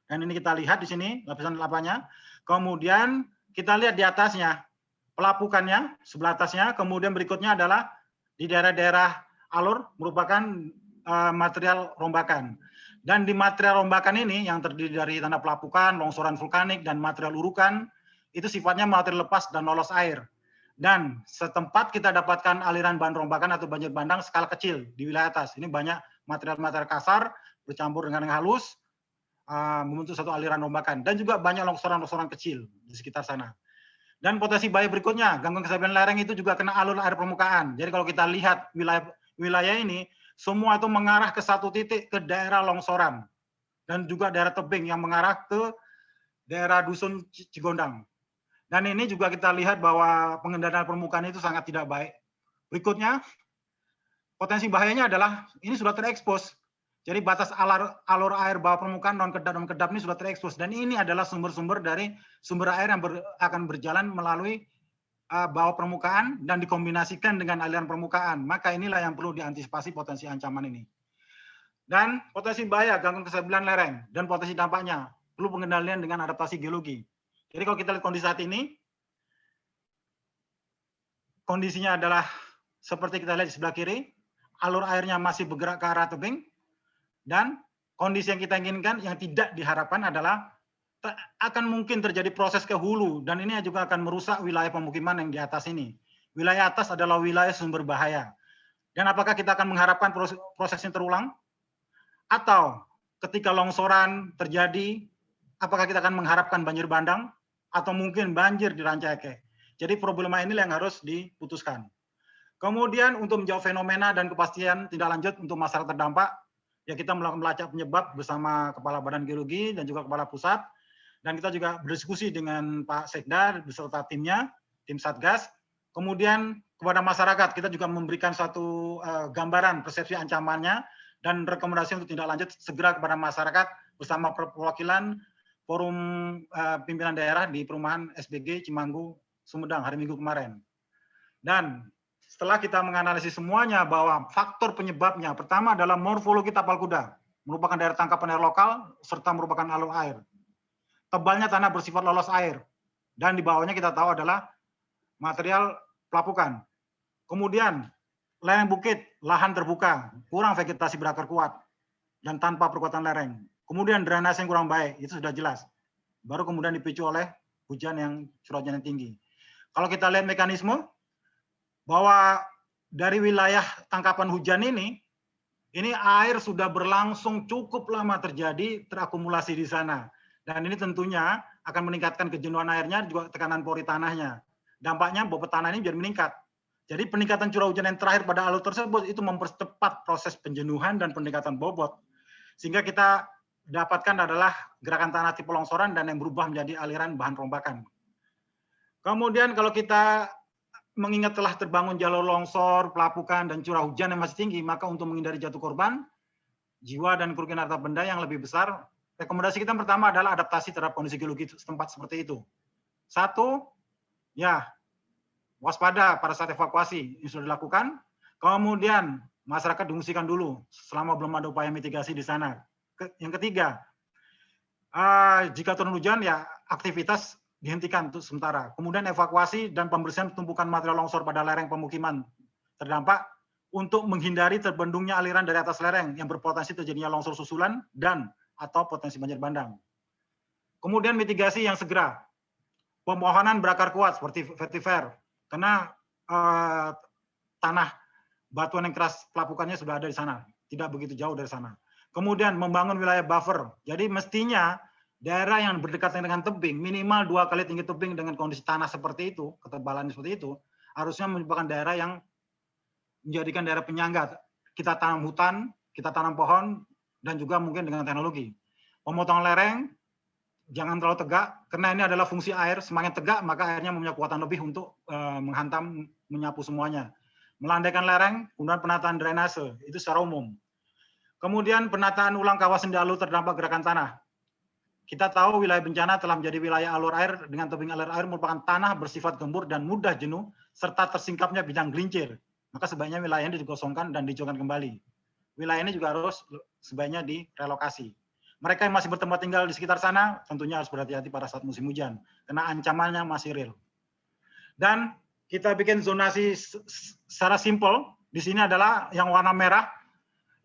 Dan ini kita lihat di sini lapisan lavanya. Kemudian kita lihat di atasnya pelapukannya sebelah atasnya. Kemudian berikutnya adalah di daerah-daerah alur merupakan material rombakan. Dan di material rombakan ini yang terdiri dari tanah pelapukan, longsoran vulkanik, dan material urukan, itu sifatnya material lepas dan lolos air. Dan setempat kita dapatkan aliran bahan rombakan atau banjir bandang skala kecil di wilayah atas. Ini banyak material-material kasar bercampur dengan yang halus, membentuk satu aliran rombakan. Dan juga banyak longsoran-longsoran kecil di sekitar sana. Dan potensi bahaya berikutnya, gangguan kestabilan lereng itu juga kena alur air permukaan. Jadi kalau kita lihat wilayah ini, semua itu mengarah ke satu titik ke daerah longsoran. Dan juga daerah tebing yang mengarah ke daerah Dusun Cigondang. Dan ini juga kita lihat bahwa pengendalian permukaan itu sangat tidak baik. Berikutnya, potensi bahayanya adalah ini sudah terekspos. Jadi batas alur air bawah permukaan non kedap ini sudah terekspos, dan ini adalah sumber-sumber dari sumber air yang akan berjalan melalui bawah permukaan dan dikombinasikan dengan aliran permukaan. Maka inilah yang perlu diantisipasi potensi ancaman ini. Dan potensi bahaya gangguan kestabilan lereng dan potensi dampaknya perlu pengendalian dengan adaptasi geologi. Jadi kalau kita lihat kondisi saat ini, kondisinya adalah seperti kita lihat di sebelah kiri, alur airnya masih bergerak ke arah tebing, dan kondisi yang kita inginkan yang tidak diharapkan adalah akan mungkin terjadi proses ke hulu, dan ini juga akan merusak wilayah pemukiman yang di atas ini. Wilayah atas adalah wilayah sumber bahaya. Dan apakah kita akan mengharapkan prosesnya terulang? Atau ketika longsoran terjadi, apakah kita akan mengharapkan banjir bandang? Atau mungkin banjir di Rancaike? Jadi problema ini yang harus diputuskan. Kemudian untuk menjawab fenomena dan kepastian tindak lanjut untuk masyarakat terdampak, ya kita melakukan melacak penyebab bersama Kepala Badan Geologi dan juga Kepala Pusat. Dan kita juga berdiskusi dengan Pak Sekda beserta timnya, tim Satgas. Kemudian kepada masyarakat kita juga memberikan suatu gambaran persepsi ancamannya dan rekomendasi untuk tindak lanjut segera kepada masyarakat bersama perwakilan Forum Pimpinan Daerah di Perumahan SBG Cimanggu, Sumedang hari Minggu kemarin. Dan setelah kita menganalisis semuanya bahwa faktor penyebabnya pertama adalah morfologi tapal kuda, merupakan daerah tangkapan air lokal serta merupakan alur air. Tebalnya tanah bersifat lolos air, dan di bawahnya kita tahu adalah material pelapukan. Kemudian lereng bukit, lahan terbuka, kurang vegetasi berakar kuat, dan tanpa perkuatan lereng. Kemudian drainase yang kurang baik, itu sudah jelas. Baru kemudian dipicu oleh hujan yang curah hujan yang tinggi. Kalau kita lihat mekanisme, bahwa dari wilayah tangkapan hujan ini air sudah berlangsung cukup lama terjadi, terakumulasi di sana. Dan ini tentunya akan meningkatkan kejenuhan airnya, juga tekanan pori tanahnya. Dampaknya bobot tanah ini jadi meningkat. Jadi peningkatan curah hujan yang terakhir pada alur tersebut itu mempercepat proses penjenuhan dan peningkatan bobot. Sehingga kita dapatkan adalah gerakan tanah tipe longsoran dan yang berubah menjadi aliran bahan rombakan. Kemudian kalau kita mengingat telah terbangun jalur longsor, pelapukan, dan curah hujan yang masih tinggi, maka untuk menghindari jatuh korban, jiwa dan kerugian harta benda yang lebih besar, rekomendasi kita pertama adalah adaptasi terhadap kondisi geologi setempat seperti itu. Satu, ya waspada pada saat evakuasi ini sudah dilakukan. Kemudian masyarakat diungsikan dulu selama belum ada upaya mitigasi di sana. Yang ketiga, jika turun hujan ya aktivitas dihentikan untuk sementara. Kemudian evakuasi dan pembersihan tumpukan material longsor pada lereng pemukiman terdampak untuk menghindari terbendungnya aliran dari atas lereng yang berpotensi terjadinya longsor susulan dan atau potensi banjir bandang. Kemudian mitigasi yang segera. Pemohonan berakar kuat seperti vetiver, karena tanah batuan yang keras pelapukannya sudah ada di sana, tidak begitu jauh dari sana. Kemudian membangun wilayah buffer. Jadi mestinya daerah yang berdekatan dengan tebing, minimal 2 kali tinggi tebing dengan kondisi tanah seperti itu, ketebalan seperti itu, harusnya merupakan daerah yang menjadikan daerah penyangga. Kita tanam hutan, kita tanam pohon, dan juga mungkin dengan teknologi. Pemotongan lereng, jangan terlalu tegak, karena ini adalah fungsi air, semakin tegak, maka airnya mempunyai kekuatan lebih untuk menghantam, menyapu semuanya. Melandaikan lereng, kemudian penataan drainase, itu secara umum. Kemudian penataan ulang kawasan di alur terdampak gerakan tanah. Kita tahu wilayah bencana telah menjadi wilayah alur air dengan tebing alur air merupakan tanah bersifat gembur dan mudah jenuh, serta tersingkapnya bidang gelincir. Maka sebaiknya wilayah ini dikosongkan dan dihijaukan kembali. Wilayah ini juga harus sebaiknya direlokasi. Mereka yang masih bertempat tinggal di sekitar sana tentunya harus berhati-hati pada saat musim hujan, karena ancamannya masih real. Dan kita bikin zonasi secara simpel. Di sini adalah yang warna merah,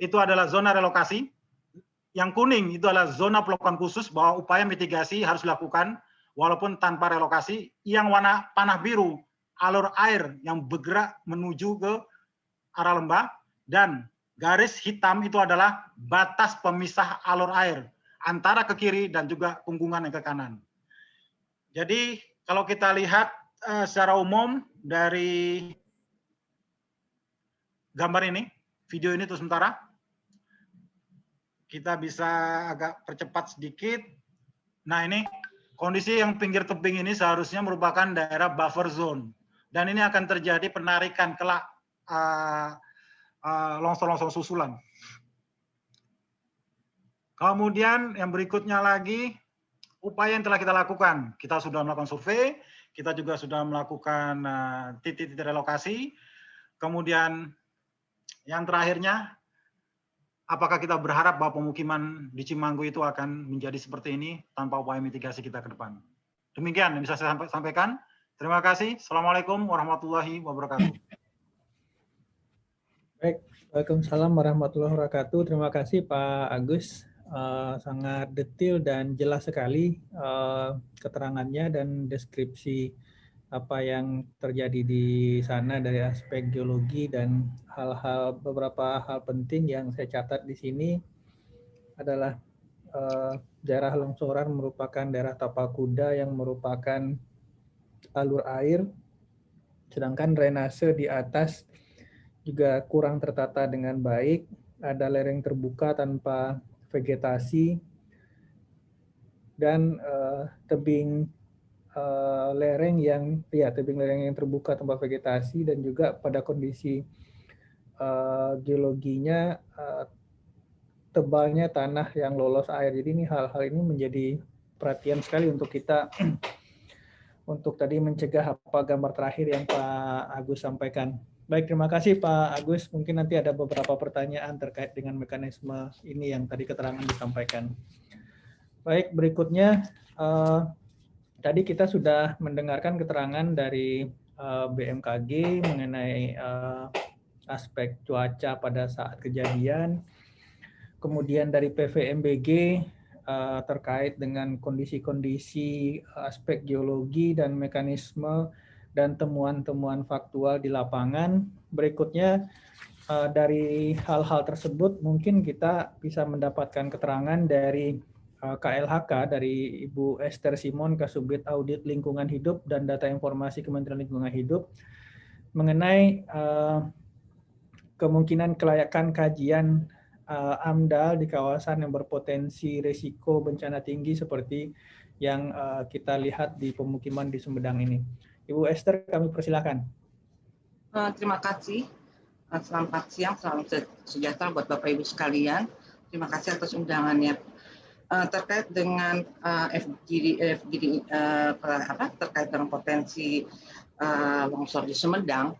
itu adalah zona relokasi. Yang kuning itu adalah zona pelabuhan khusus bahwa upaya mitigasi harus dilakukan walaupun tanpa relokasi. Yang warna panah biru, alur air yang bergerak menuju ke arah lembah, dan garis hitam itu adalah batas pemisah alur air antara ke kiri dan juga punggungan yang ke kanan. Jadi kalau kita lihat secara umum dari gambar ini, video ini terus sementara, kita bisa agak percepat sedikit. Nah ini kondisi yang pinggir tebing ini seharusnya merupakan daerah buffer zone. Dan ini akan terjadi penarikan kelak longsor-longsor susulan. Kemudian yang berikutnya lagi, upaya yang telah kita lakukan. Kita sudah melakukan survei, kita juga sudah melakukan titik-titik relokasi. Kemudian yang terakhirnya, apakah kita berharap bahwa pemukiman di Cimanggu itu akan menjadi seperti ini tanpa upaya mitigasi kita ke depan? Demikian yang bisa saya sampaikan. Terima kasih. Assalamualaikum warahmatullahi wabarakatuh. Baik, Waalaikumsalam warahmatullahi wabarakatuh. Terima kasih Pak Agus. Sangat detail dan jelas sekali keterangannya dan deskripsi apa yang terjadi di sana dari aspek geologi dan beberapa hal penting yang saya catat di sini adalah daerah longsoran merupakan daerah tapal kuda yang merupakan alur air, sedangkan drainase di atas juga kurang tertata dengan baik, ada lereng terbuka tanpa vegetasi, dan tebing lereng yang terbuka tanpa vegetasi, dan juga pada kondisi geologinya tebalnya tanah yang lolos air. Jadi ini hal-hal ini menjadi perhatian sekali untuk kita untuk tadi mencegah apa gambar terakhir yang Pak Agus sampaikan. Baik, terima kasih Pak Agus. Mungkin nanti ada beberapa pertanyaan terkait dengan mekanisme ini yang tadi keterangan disampaikan. Baik, berikutnya tadi kita sudah mendengarkan keterangan dari BMKG mengenai aspek cuaca pada saat kejadian. Kemudian dari PVMBG terkait dengan kondisi-kondisi aspek geologi dan mekanisme dan temuan-temuan faktual di lapangan. Berikutnya dari hal-hal tersebut mungkin kita bisa mendapatkan keterangan dari KLHK, dari Ibu Esther Simon, Kasubdit Audit Lingkungan Hidup dan Data Informasi Kementerian Lingkungan Hidup mengenai kemungkinan kelayakan kajian AMDAL di kawasan yang berpotensi risiko bencana tinggi seperti yang kita lihat di pemukiman di Sumedang ini. Ibu Esther, kami persilakan. Terima kasih. Selamat siang, salam sejahtera buat Bapak Ibu sekalian. Terima kasih atas undangannya. Terkait dengan FGD terkait dengan potensi longsor di Sumedang,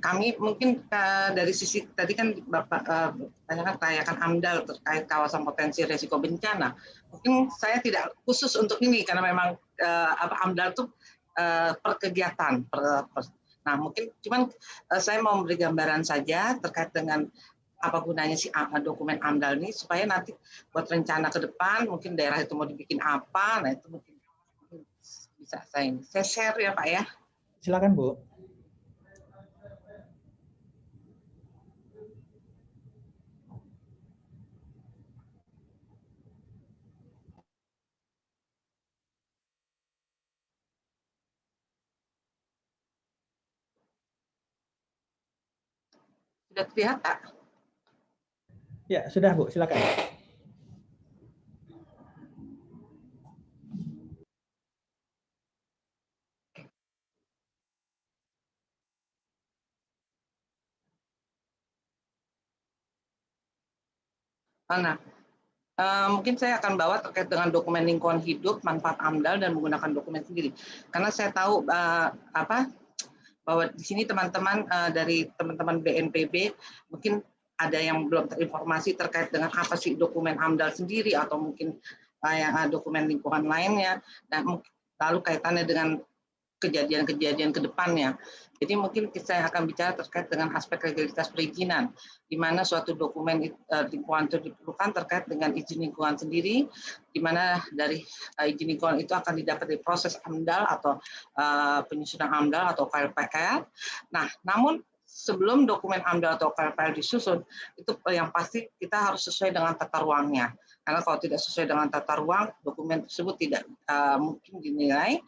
kami mungkin dari sisi tadi kan Bapak tanyakan kelayakan AMDAL terkait kawasan potensi risiko bencana. Mungkin saya tidak khusus untuk ini karena memang AMDAL itu per kegiatan. Nah, mungkin cuman saya mau memberi gambaran saja terkait dengan apa gunanya si dokumen AMDAL ini supaya nanti buat rencana ke depan mungkin daerah itu mau dibikin apa, nah itu mungkin bisa saya share ya Pak ya. Silakan Bu. Sudah terlihat Pak? Ya, sudah Bu, silakan. Nah, mungkin saya akan bawa terkait dengan dokumen lingkungan hidup, manfaat AMDAL dan menggunakan dokumen sendiri. Karena saya tahu bahwa di sini teman-teman dari teman-teman BNPB mungkin ada yang belum terinformasi terkait dengan apa sih dokumen AMDAL sendiri atau mungkin dokumen lingkungan lainnya, dan lalu kaitannya dengan kejadian-kejadian ke depannya. Jadi mungkin saya akan bicara terkait dengan aspek legalitas perizinan, di mana suatu dokumen lingkungan itu diperlukan terkait dengan izin lingkungan sendiri, di mana dari izin lingkungan itu akan didapat dari proses AMDAL atau penyusunan AMDAL atau KLPL. Nah, namun sebelum dokumen AMDAL atau KLPL disusun, itu yang pasti kita harus sesuai dengan tata ruangnya. Karena kalau tidak sesuai dengan tata ruang, dokumen tersebut tidak mungkin dinilai,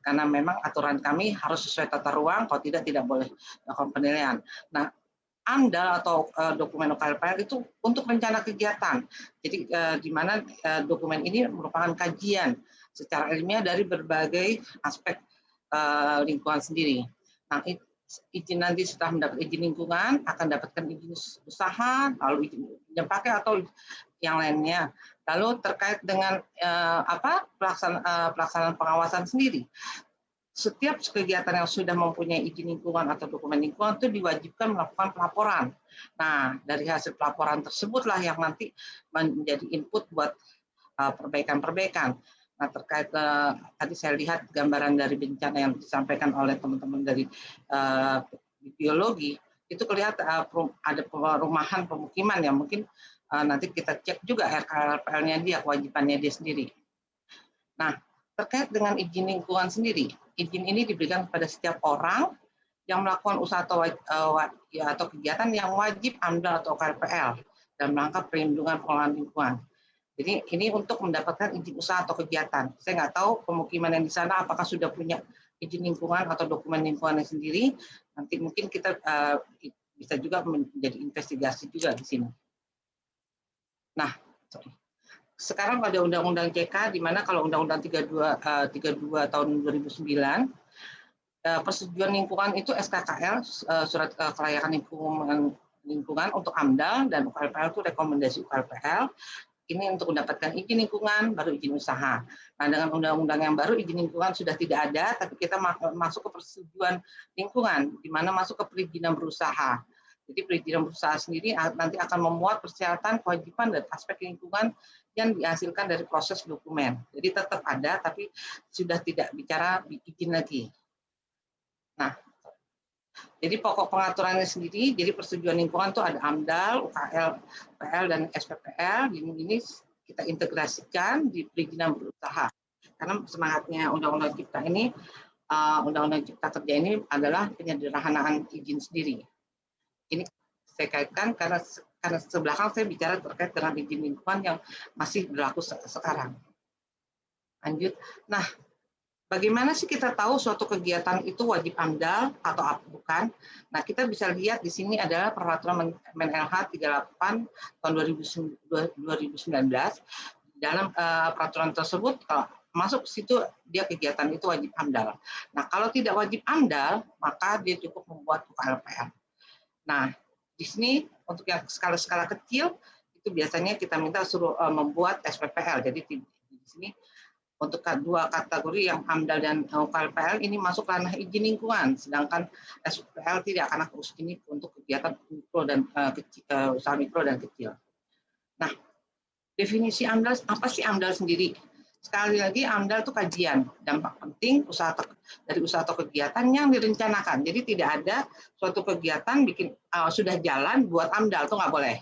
karena memang aturan kami harus sesuai tata ruang, kalau tidak boleh melakukan penilaian. Nah, AMDAL atau dokumen KLPL itu untuk rencana kegiatan. Jadi di mana dokumen ini merupakan kajian secara ilmiah dari berbagai aspek lingkungan sendiri. Nah, izin nanti setelah mendapat izin lingkungan akan dapatkan izin usaha, lalu izin pakai atau yang lainnya. Lalu terkait dengan pelaksanaan pengawasan sendiri. Setiap kegiatan yang sudah mempunyai izin lingkungan atau dokumen lingkungan itu diwajibkan melakukan pelaporan. Nah, dari hasil pelaporan tersebutlah yang nanti menjadi input buat perbaikan-perbaikan. Nah, terkait tadi saya lihat gambaran dari bencana yang disampaikan oleh teman-teman dari biologi, itu kelihatan ada perumahan pemukiman yang mungkin nanti kita cek juga RKLPL-nya dia, kewajibannya dia sendiri. Nah, terkait dengan izin lingkungan sendiri, izin ini diberikan kepada setiap orang yang melakukan usaha atau kegiatan yang wajib AMDAL atau KLPL dalam rangka perlindungan pengelolaan lingkungan. Jadi ini untuk mendapatkan izin usaha atau kegiatan. Saya nggak tahu pemukiman yang di sana apakah sudah punya izin lingkungan atau dokumen lingkungannya sendiri. Nanti mungkin kita bisa juga menjadi investigasi juga di sini. Nah, sekarang ada Undang-Undang CK, di mana kalau Undang-Undang 32 tahun 2009, persetujuan lingkungan itu SKKL, surat kelayakan lingkungan untuk AMDAL, dan UKLPL itu rekomendasi UKLPL. Ini untuk mendapatkan izin lingkungan, baru izin usaha. Nah, dengan undang-undang yang baru, izin lingkungan sudah tidak ada, tapi kita masuk ke persetujuan lingkungan, di mana masuk ke perizinan berusaha. Jadi perizinan berusaha sendiri nanti akan memuat persyaratan, kewajiban, dan aspek lingkungan yang dihasilkan dari proses dokumen. Jadi tetap ada, tapi sudah tidak bicara izin lagi. Nah, jadi pokok pengaturannya sendiri, jadi persetujuan lingkungan itu ada AMDAL, UKLPL, dan SPPL. Ini kita integrasikan di perizinan berusaha. Karena semangatnya Undang-Undang Cipta ini, Undang-Undang Cipta Kerja ini adalah penyederhanaan izin sendiri. Ini saya kaitkan karena sebelakang saya bicara terkait dengan izin lingkungan yang masih berlaku sekarang. Lanjut. Nah, bagaimana sih kita tahu suatu kegiatan itu wajib AMDAL atau bukan? Nah, kita bisa lihat di sini adalah peraturan Men-LH 38 tahun 2019. Dalam peraturan tersebut, kalau masuk ke situ dia kegiatan itu wajib AMDAL. Nah, kalau tidak wajib AMDAL, maka dia cukup membuat UKLPL. Nah, di sini untuk yang skala-skala kecil itu biasanya kita minta suruh membuat SPPL. Jadi di sini untuk dua kategori yang AMDAL dan UKLPL ini masuk ranah izin lingkungan, sedangkan SPPL tidak, karena khusus ini untuk kegiatan mikro dan usaha mikro dan kecil. Nah, definisi AMDAL, apa sih AMDAL sendiri? Sekali lagi, AMDAL itu kajian dampak penting dari usaha atau kegiatan yang direncanakan. Jadi tidak ada suatu kegiatan sudah jalan buat AMDAL, itu nggak boleh.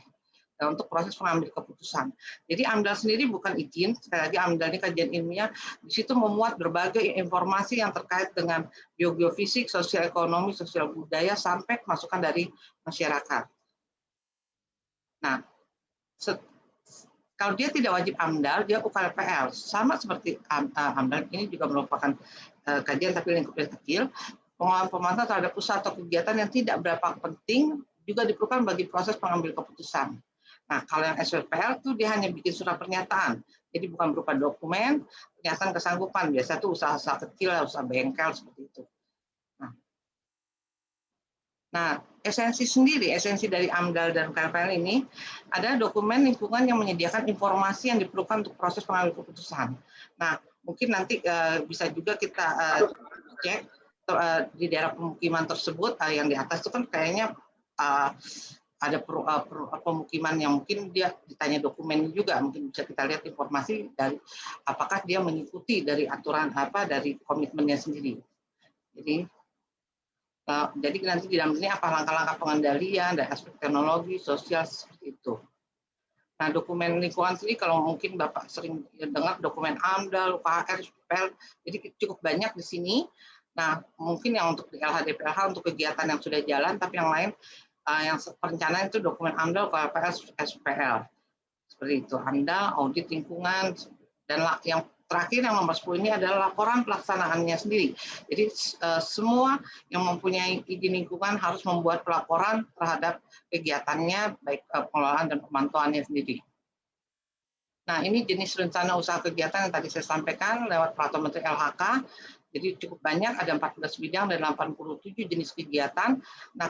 Untuk proses pengambil keputusan. Jadi AMDAL sendiri bukan izin. Sekali lagi, AMDAL ini kajian ilmiah. Di situ memuat berbagai informasi yang terkait dengan geofisik, sosial ekonomi, sosial budaya, sampai masukan dari masyarakat. Nah, kalau dia tidak wajib AMDAL, dia UKLPL. Sama seperti AMDAL, ini juga merupakan kajian tapi lingkupnya kecil. Pengelolaan pemantauan terhadap usaha atau kegiatan yang tidak berapa penting juga diperlukan bagi proses pengambil keputusan. Nah, kalau yang SPPL itu dia hanya bikin surat pernyataan. Jadi bukan berupa dokumen, pernyataan kesanggupan. Biasa itu usaha-usaha kecil, usaha bengkel, seperti itu. Nah, esensi dari AMDAL dan KLPL ini adalah dokumen lingkungan yang menyediakan informasi yang diperlukan untuk proses pengambil keputusan. Nah, mungkin nanti bisa juga kita cek di daerah pemukiman tersebut, yang di atas itu kan kayaknya ada pemukiman yang mungkin dia ditanya dokumen juga, mungkin bisa kita lihat informasi dari apakah dia mengikuti dari aturan dari komitmennya sendiri. Jadi nanti di dalam ini apa langkah-langkah pengendalian dan aspek teknologi, sosial, seperti itu. Nah, dokumen lingkungan sendiri kalau mungkin Bapak sering dengar dokumen AMDAL, UKR, SPPL, jadi cukup banyak di sini. Nah, mungkin yang untuk LHDPLH untuk kegiatan yang sudah jalan, tapi yang lain yang perencanaan itu dokumen AMDAL, UKLPL, SPPL. Seperti itu, AMDAL, audit lingkungan, dan yang terakhir yang nomor 10 ini adalah laporan pelaksanaannya sendiri. Jadi semua yang mempunyai izin lingkungan harus membuat pelaporan terhadap kegiatannya, baik pengelolaan dan pemantauannya sendiri. Nah, ini jenis rencana usaha kegiatan yang tadi saya sampaikan lewat peraturan Menteri LHK. Jadi cukup banyak, ada 14 bidang dan 87 jenis kegiatan. Nah,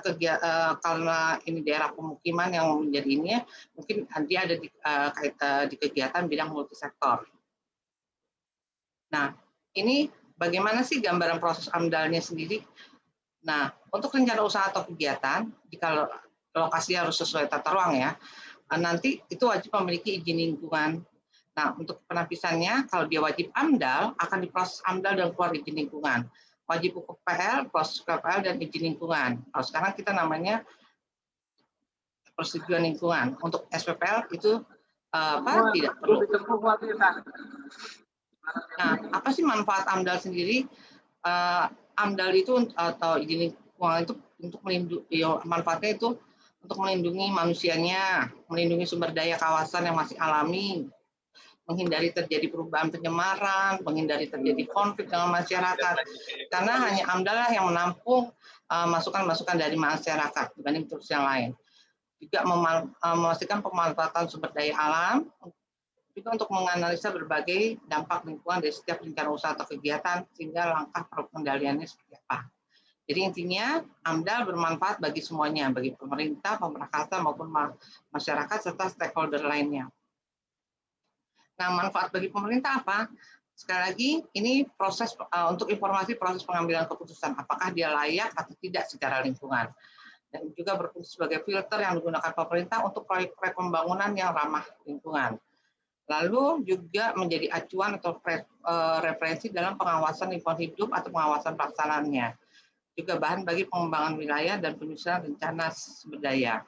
karena ini daerah pemukiman yang menjadi ini, mungkin dia ada di kegiatan bidang multisektor. Nah, ini bagaimana sih gambaran proses AMDAL-nya sendiri? Nah, untuk rencana usaha atau kegiatan, jika lokasi harus sesuai tata ruang ya, nanti itu wajib memiliki izin lingkungan. Nah, untuk penapisannya, kalau dia wajib AMDAL, akan diproses AMDAL dan keluar izin lingkungan. Wajib UPL, proses UPL, dan izin lingkungan. Kalau sekarang kita namanya persetujuan lingkungan. Untuk SPPL itu tidak perlu. Nah, apa sih manfaat AMDAL sendiri? AMDAL itu atau izin lingkungan itu untuk melindungi, manfaatnya itu untuk melindungi manusianya, melindungi sumber daya kawasan yang masih alami, menghindari terjadi perubahan pencemaran, menghindari terjadi konflik dengan masyarakat. Karena hanya AMDAL lah yang menampung masukan-masukan dari masyarakat dibanding tools yang lain. Juga memastikan pemanfaatan sumber daya alam, juga untuk menganalisa berbagai dampak lingkungan dari setiap rencana usaha atau kegiatan, sehingga langkah pengendaliannya seperti apa. Jadi intinya AMDAL bermanfaat bagi semuanya, bagi pemerintah, pemerakarsa maupun masyarakat serta stakeholder lainnya. Nah, manfaat bagi pemerintah apa? Sekali lagi, ini proses untuk informasi proses pengambilan keputusan, apakah dia layak atau tidak secara lingkungan. Dan juga berfungsi sebagai filter yang digunakan pemerintah untuk proyek-proyek pembangunan yang ramah lingkungan. Lalu juga menjadi acuan atau referensi dalam pengawasan lingkungan hidup atau pengawasan pelaksanaannya. Juga bahan bagi pengembangan wilayah dan penyusunan rencana sumber daya.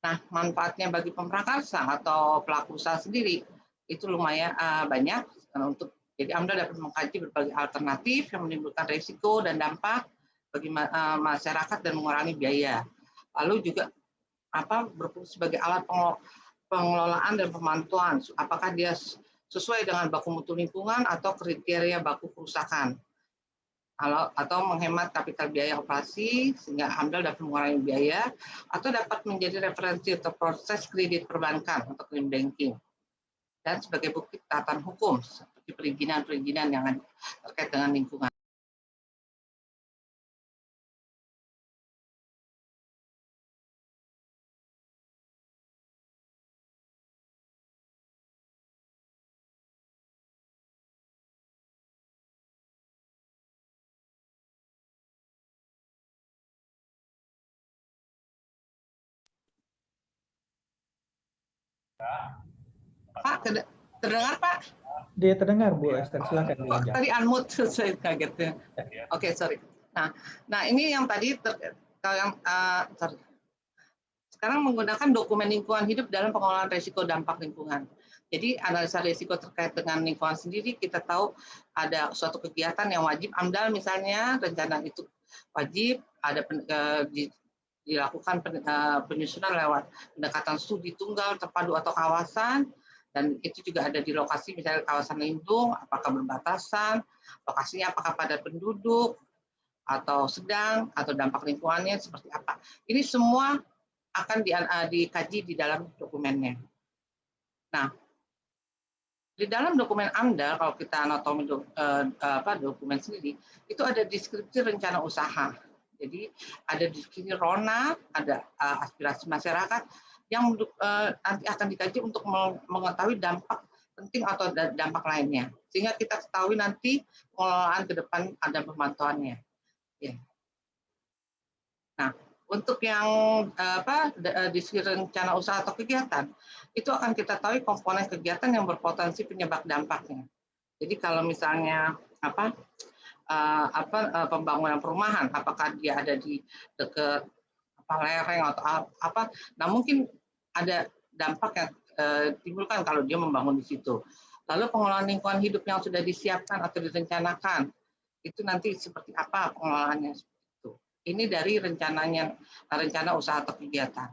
Nah, manfaatnya bagi pemrakarsa atau pelaku usaha sendiri itu lumayan banyak. Untuk jadi AMDAL dapat mengkaji berbagai alternatif yang menimbulkan risiko dan dampak bagi masyarakat dan mengurangi biaya. Lalu juga berfungsi sebagai alat pengelolaan dan pemantauan, apakah dia sesuai dengan baku mutu lingkungan atau kriteria baku kerusakan, atau menghemat kapital biaya operasi sehingga AMDAL dapat mengurangi biaya, atau dapat menjadi referensi untuk proses kredit perbankan untuk clean banking, dan sebagai bukti ketaatan hukum seperti perizinan-perizinan yang terkait dengan lingkungan. Pak, terdengar Pak? Dia terdengar Bu Esther, silakan dilanjut. Tadi unmute, saya kaget. Oke, sorry. Nah ini yang tadi sorry. Sekarang menggunakan dokumen lingkungan hidup dalam pengelolaan risiko dampak lingkungan. Jadi analisa risiko terkait dengan lingkungan sendiri, kita tahu ada suatu kegiatan yang wajib AMDAL misalnya, rencana itu wajib ada dilakukan penyusunan lewat pendekatan studi tunggal, terpadu atau kawasan, dan itu juga ada di lokasi misalnya kawasan lindung, apakah berbatasan, lokasinya apakah padat penduduk, atau sedang, atau dampak lingkungannya seperti apa. Ini semua akan dikaji di dalam dokumennya. Nah, di dalam dokumen AMDAL, kalau kita anatomi dokumen sendiri, itu ada deskripsi rencana usaha. Jadi ada di sini RONA, ada aspirasi masyarakat yang nanti akan dikaji untuk mengetahui dampak penting atau dampak lainnya, sehingga kita ketahui nanti pengelolaan ke depan ada pemantauannya. Ya. Nah, untuk yang deskripsi rencana usaha atau kegiatan, itu akan kita tahu komponen kegiatan yang berpotensi penyebab dampaknya. Jadi kalau misalnya pembangunan perumahan, apakah dia ada di dekat lereng atau apa, nah mungkin ada dampak yang timbulkan kalau dia membangun di situ. Lalu pengelolaan lingkungan hidup yang sudah disiapkan atau direncanakan, itu nanti seperti apa pengelolaannya seperti itu. Ini dari rencana usaha atau kegiatan.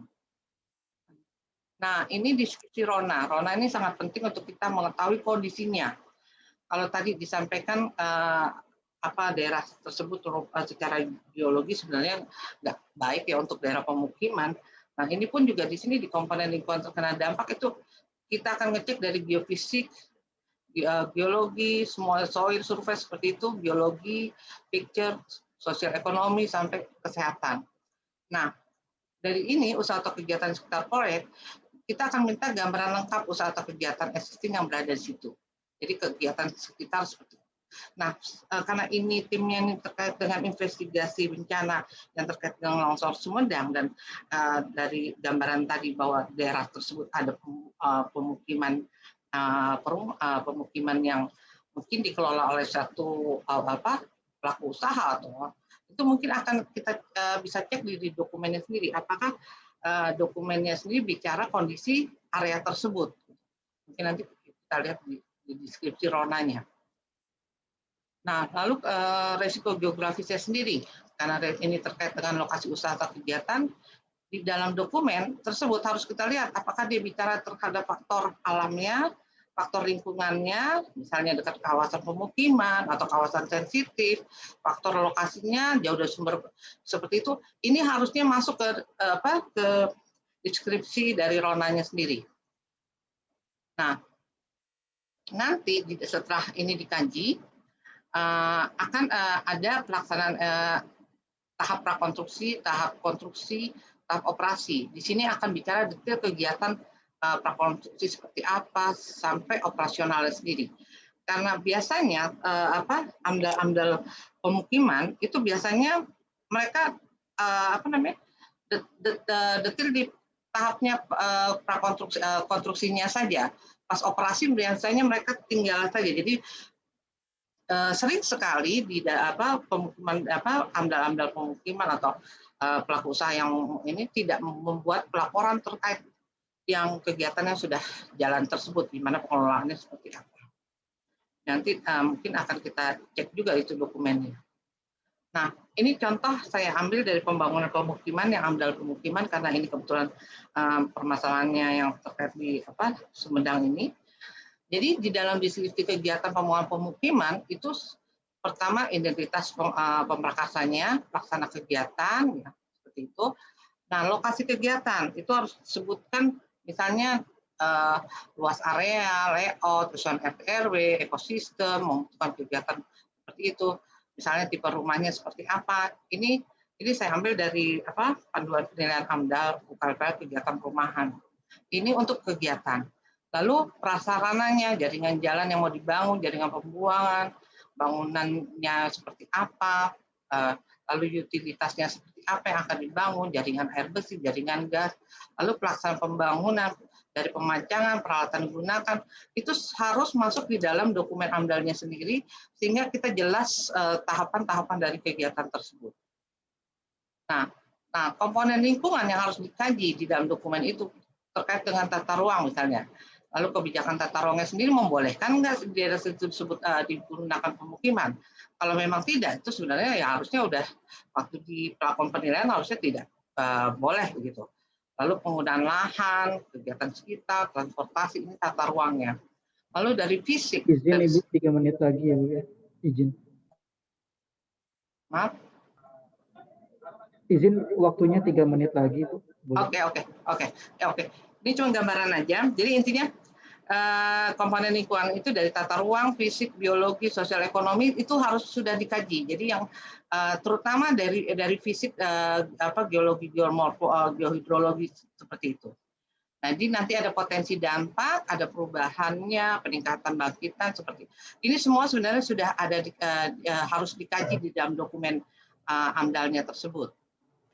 Nah, ini diskusi RONA. RONA ini sangat penting untuk kita mengetahui kondisinya. Kalau tadi disampaikan daerah tersebut secara geologi sebenarnya nggak baik ya untuk daerah pemukiman. Nah, ini pun juga di sini di komponen lingkungan terkena dampak itu kita akan ngecek dari geofisik, geologi, semua soil survey seperti itu, biologi, picture, sosial ekonomi sampai kesehatan. Nah, dari ini usaha atau kegiatan sekitar proyek, kita akan minta gambaran lengkap usaha atau kegiatan existing yang berada di situ. Jadi kegiatan sekitar seperti itu. Nah, karena ini timnya ini terkait dengan investigasi bencana yang terkait dengan longsor Sumedang dan dari gambaran tadi bahwa daerah tersebut ada pemukiman pemukiman yang mungkin dikelola oleh satu pelaku usaha atau itu mungkin akan kita bisa cek di dokumennya sendiri apakah dokumennya sendiri bicara kondisi area tersebut. Mungkin nanti kita lihat di deskripsi ronanya. Nah, lalu resiko geografisnya sendiri, karena ini terkait dengan lokasi usaha atau kegiatan, di dalam dokumen tersebut harus kita lihat apakah dia bicara terhadap faktor alamnya, faktor lingkungannya, misalnya dekat kawasan pemukiman atau kawasan sensitif, faktor lokasinya jauh dari sumber seperti itu. Ini harusnya masuk ke deskripsi dari ronanya sendiri. Nah, nanti setelah ini dikaji, akan ada pelaksanaan tahap prakonstruksi, tahap konstruksi, tahap operasi. Di sini akan bicara detail kegiatan prakonstruksi seperti apa sampai operasionalnya sendiri. Karena biasanya amdal-amdal pemukiman itu biasanya mereka detail di tahapnya prakonstruksi konstruksinya saja. Pas operasi biasanya mereka tinggal saja. Jadi sering sekali di pemukiman amdal-amdal pemukiman atau pelaku usaha yang ini tidak membuat pelaporan terkait yang kegiatan yang sudah jalan tersebut, di mana pengelolaannya seperti apa. Nanti mungkin akan kita cek juga itu dokumennya. Nah, ini contoh saya ambil dari pembangunan pemukiman yang amdal pemukiman karena ini kebetulan permasalahannya yang terkait di Sumedang ini. Jadi di dalam deskripsi kegiatan pembangunan pemukiman itu pertama identitas pemrakasannya, pelaksana kegiatan, ya, seperti itu. Nah, lokasi kegiatan itu harus disebutkan misalnya luas area, layout, tujuan RT RW, ekosistem, membutuhkan kegiatan seperti itu. Misalnya tipe rumahnya seperti apa. Ini saya ambil dari panduan penilaian AMDAL UKLPL kegiatan perumahan. Ini untuk kegiatan. Lalu prasarananya, jaringan jalan yang mau dibangun, jaringan pembuangan, bangunannya seperti apa, lalu utilitasnya seperti apa yang akan dibangun, jaringan air bersih, jaringan gas, lalu pelaksanaan pembangunan dari pemancangan, peralatan digunakan, itu harus masuk di dalam dokumen AMDAL-nya sendiri, sehingga kita jelas tahapan-tahapan dari kegiatan tersebut. Nah, komponen lingkungan yang harus dikaji di dalam dokumen itu terkait dengan tata ruang misalnya. Lalu kebijakan tata ruangnya sendiri membolehkan nggak di daerah tersebut digunakan pemukiman? Kalau memang tidak, itu sebenarnya ya harusnya udah waktu di pelakon penilaian harusnya tidak boleh begitu. Lalu penggunaan lahan, kegiatan sekitar, transportasi, ini tata ruangnya. Lalu dari fisik. Izin Ibu 3 menit lagi ya Bu ya. Izin. Maaf. Izin waktunya 3 menit lagi Bu. Oke. Ini cuma gambaran aja. Jadi intinya komponen lingkungan itu dari tata ruang, fisik, biologi, sosial ekonomi itu harus sudah dikaji. Jadi yang terutama dari fisik geologi, geomorfo, geohidrologi seperti itu. Jadi nanti ada potensi dampak, ada perubahannya, peningkatan bangkitan seperti itu. Ini semua sebenarnya sudah ada harus dikaji di dalam dokumen AMDAL-nya tersebut.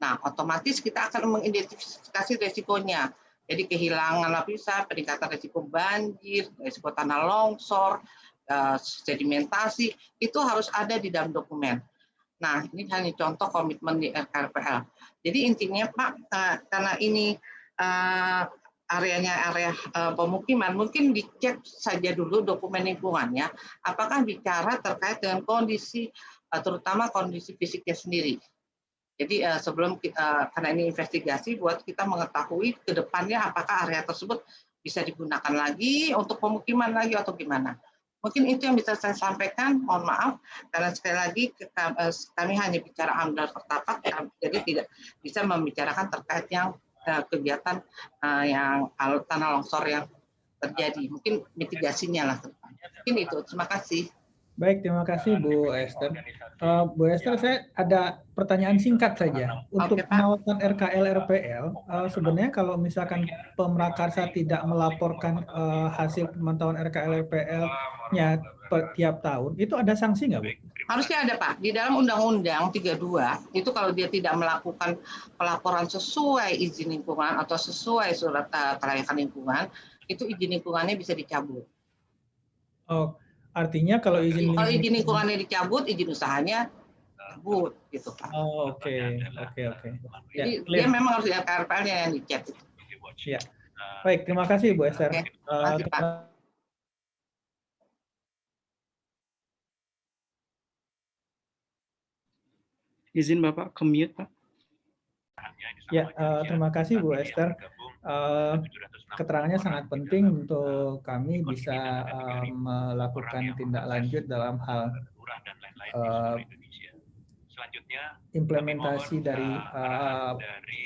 Nah, otomatis kita akan mengidentifikasi resikonya. Jadi kehilangan lapisan, peningkatan risiko banjir, risiko tanah longsor, sedimentasi, itu harus ada di dalam dokumen. Nah, ini hanya contoh komitmen di RKPL. Jadi intinya Pak, karena ini areanya area pemukiman, mungkin dicek saja dulu dokumen lingkungannya, apakah bicara terkait dengan kondisi, terutama kondisi fisiknya sendiri. Jadi sebelum kita, karena ini investigasi, buat kita mengetahui ke depannya apakah area tersebut bisa digunakan lagi untuk pemukiman lagi atau gimana. Mungkin itu yang bisa saya sampaikan, mohon maaf, karena sekali lagi kami hanya bicara AMDAL Kertapak, jadi tidak bisa membicarakan terkait yang kegiatan yang tanah longsor yang terjadi. Mungkin mitigasinya lah ke depan. Ini itu, terima kasih. Baik, terima kasih Bu Esther. Bu Esther, saya ada pertanyaan singkat saja. Untuk Oke, Pak. pengawasan RKL RPL, sebenarnya kalau misalkan pemrakarsa tidak melaporkan hasil pemantauan RKL RPL-nya tiap tahun, itu ada sanksi nggak, Bu? Harusnya ada, Pak. Di dalam Undang-Undang 32, itu kalau dia tidak melakukan pelaporan sesuai izin lingkungan atau sesuai surat kelayakan lingkungan, itu izin lingkungannya bisa dicabut. Oh, artinya kalau izin Kalau izin lingkungannya dicabut, izin usahanya cabut, gitu, Pak. Oh, oke. Jadi dia memang harus RKL-nya yang dicek. Ya. Baik, terima kasih Bu Esther. Oke, terima kasih, Pak. Izin Bapak ke mute, Pak. Ya, terima kasih Bu Esther. Keterangannya sangat penting untuk kami bisa melakukan tindak lanjut dalam hal implementasi dari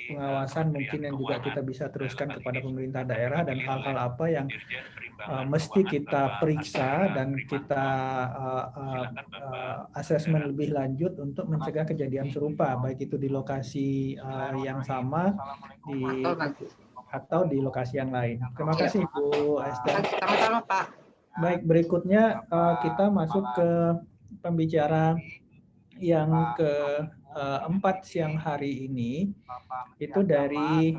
pengawasan mungkin yang juga kita bisa teruskan kepada pemerintah daerah dan hal-hal apa yang mesti kita periksa dan kita asesmen lebih lanjut untuk mencegah kejadian serupa, baik itu di lokasi yang sama atau di lokasi yang lain. Terima kasih Bu Esther. Sama-sama, Pak. Baik, berikutnya kita masuk ke pembicara yang keempat siang hari ini, itu dari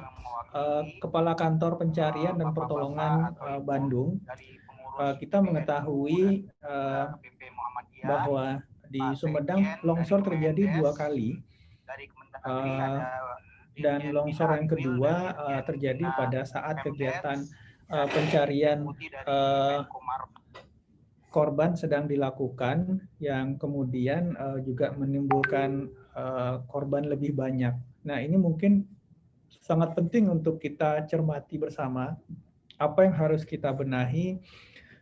Kepala Kantor Pencarian dan Pertolongan Bandung. Kita mengetahui bahwa di Sumedang longsor terjadi 2 kali, dan longsor yang kedua terjadi pada saat kegiatan pencarian korban sedang dilakukan, yang kemudian juga menimbulkan korban lebih banyak. Nah, ini mungkin sangat penting untuk kita cermati bersama apa yang harus kita benahi,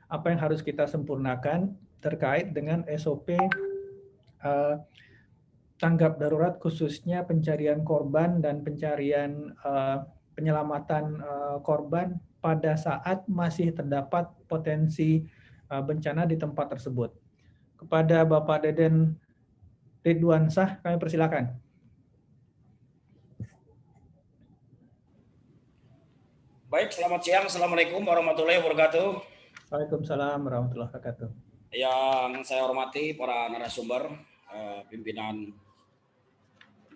apa yang harus kita sempurnakan terkait dengan SOP tanggap darurat, khususnya pencarian korban dan pencarian penyelamatan korban pada saat masih terdapat potensi bencana di tempat tersebut. Kepada Bapak Deden Ridwansyah, kami persilakan. Baik, selamat siang. Assalamualaikum warahmatullahi wabarakatuh. Waalaikumsalam warahmatullahi wabarakatuh. Yang saya hormati para narasumber, pimpinan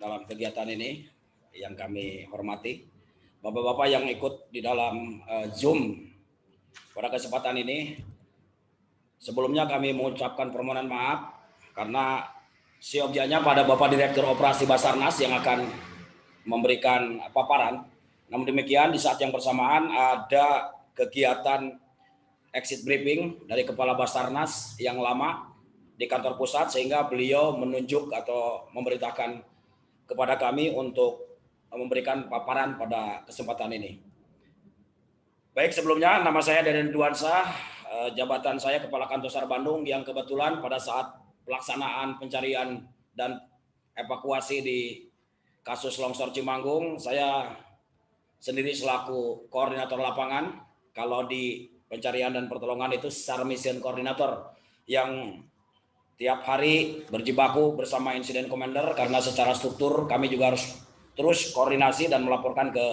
dalam kegiatan ini yang kami hormati, Bapak-bapak yang ikut di dalam Zoom pada kesempatan ini. Sebelumnya kami mengucapkan permohonan maaf karena seyogyanya pada Bapak Direktur Operasi Basarnas yang akan memberikan paparan. Namun demikian di saat yang bersamaan ada kegiatan exit briefing dari Kepala Basarnas yang lama di kantor pusat, sehingga beliau menunjuk atau memberitakan kepada kami untuk memberikan paparan pada kesempatan ini. Baik, sebelumnya nama saya Deden Ridwansyah, jabatan saya Kepala Kantor SAR Bandung, yang kebetulan pada saat pelaksanaan pencarian dan evakuasi di kasus longsor Cimanggung, saya sendiri selaku koordinator lapangan. Kalau di pencarian dan pertolongan itu SAR Mission Koordinator yang tiap hari berjibaku bersama Insiden Commander, karena secara struktur kami juga harus terus koordinasi dan melaporkan ke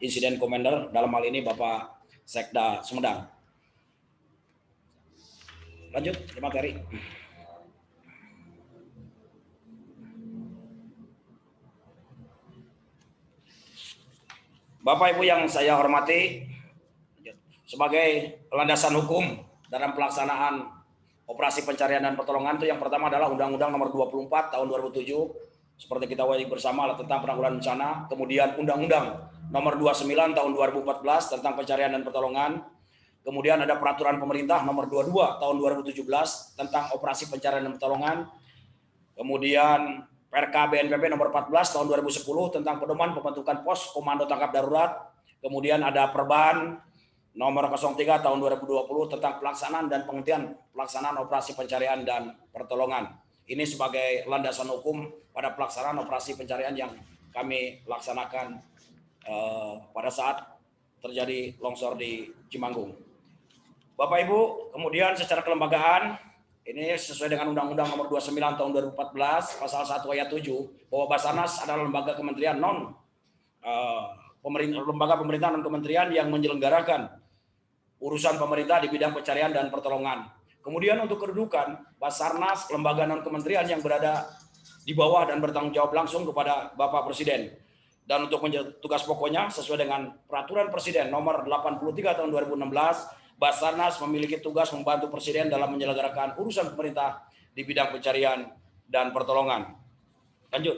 Insiden Commander, dalam hal ini Bapak Sekda Sumedang. Lanjut ke materi. Bapak Ibu yang saya hormati, sebagai landasan hukum dalam pelaksanaan operasi pencarian dan pertolongan itu yang pertama adalah Undang-Undang Nomor 24 Tahun 2007 seperti kita wajib bersama tentang penanggulangan bencana, kemudian Undang-Undang Nomor 29 Tahun 2014 tentang pencarian dan pertolongan, kemudian ada Peraturan Pemerintah Nomor 22 Tahun 2017 tentang operasi pencarian dan pertolongan, kemudian Perka BNPB Nomor 14 Tahun 2010 tentang pedoman pembentukan pos komando tanggap darurat, kemudian ada Perban Nomor 03 Tahun 2020 tentang pelaksanaan dan penghentian pelaksanaan operasi pencarian dan pertolongan. Ini sebagai landasan hukum pada pelaksanaan operasi pencarian yang kami laksanakan pada saat terjadi longsor di Cimanggung. Bapak Ibu, kemudian secara kelembagaan, ini sesuai dengan Undang-Undang Nomor 29 Tahun 2014, Pasal 1 Ayat 7, bahwa Basarnas adalah lembaga kementerian lembaga pemerintahan non kementerian yang menyelenggarakan urusan pemerintah di bidang pencarian dan pertolongan. Kemudian untuk kedudukan, Basarnas lembaga non kementerian yang berada di bawah dan bertanggung jawab langsung kepada Bapak Presiden. Dan untuk tugas pokoknya sesuai dengan Peraturan Presiden Nomor 83 Tahun 2016, Basarnas memiliki tugas membantu Presiden dalam menyelenggarakan urusan pemerintah di bidang pencarian dan pertolongan. Lanjut.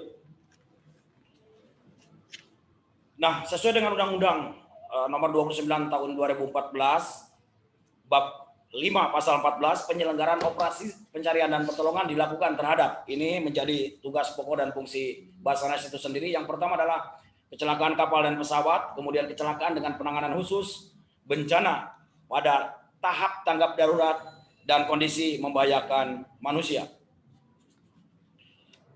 Nah, sesuai dengan Undang-Undang Nomor 29 Tahun 2014, Bab 5 Pasal 14, penyelenggaraan operasi pencarian dan pertolongan dilakukan terhadap. Ini menjadi tugas pokok dan fungsi Basarnas itu sendiri. Yang pertama adalah kecelakaan kapal dan pesawat, kemudian kecelakaan dengan penanganan khusus, bencana pada tahap tanggap darurat, dan kondisi membahayakan manusia.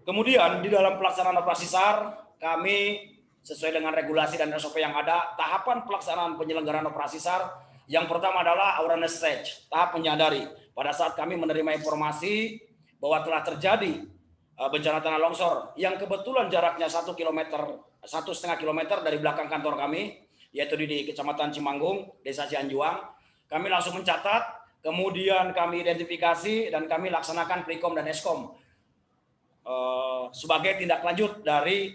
Kemudian di dalam pelaksanaan operasi SAR, kami sesuai dengan regulasi dan SOP yang ada, tahapan pelaksanaan penyelenggaraan operasi SAR, yang pertama adalah awareness stage, tahap menyadari. Pada saat kami menerima informasi bahwa telah terjadi bencana tanah longsor, yang kebetulan jaraknya 1,5 km dari belakang kantor kami, yaitu di Kecamatan Cimanggung, Desa Cianjuang. Kami langsung mencatat, kemudian kami identifikasi, dan kami laksanakan Prikom dan Eskom sebagai tindak lanjut dari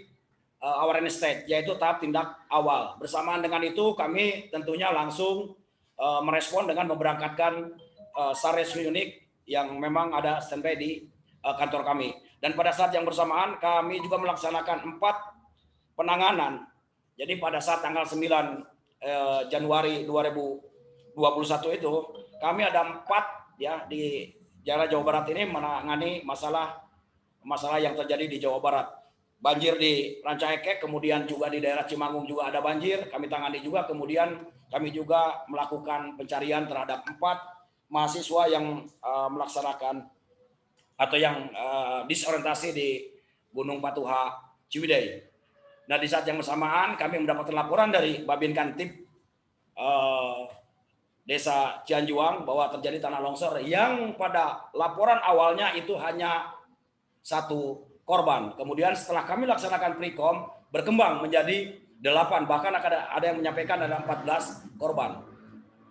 awareness stage, yaitu tahap tindak awal. Bersamaan dengan itu, kami tentunya langsung merespon dengan memberangkatkan SAR Rescue Unit yang memang ada standby di kantor kami. Dan pada saat yang bersamaan, kami juga melaksanakan 4 penanganan. Jadi pada saat tanggal 9 Januari 2021 itu, kami ada 4 ya di daerah Jawa Barat ini menangani masalah yang terjadi di Jawa Barat. Banjir di Rancaekek, kemudian juga di daerah Cimanggung juga ada banjir, kami tangani juga. Kemudian kami juga melakukan pencarian terhadap 4 mahasiswa yang melaksanakan atau yang disorientasi di Gunung Patuha Ciwidey. Nah, di saat yang bersamaan kami mendapatkan laporan dari Babinkantim Desa Cianjuang bahwa terjadi tanah longsor yang pada laporan awalnya itu hanya 1 korban. Kemudian setelah kami laksanakan Prikom, berkembang menjadi 8, bahkan ada yang menyampaikan ada 14 korban.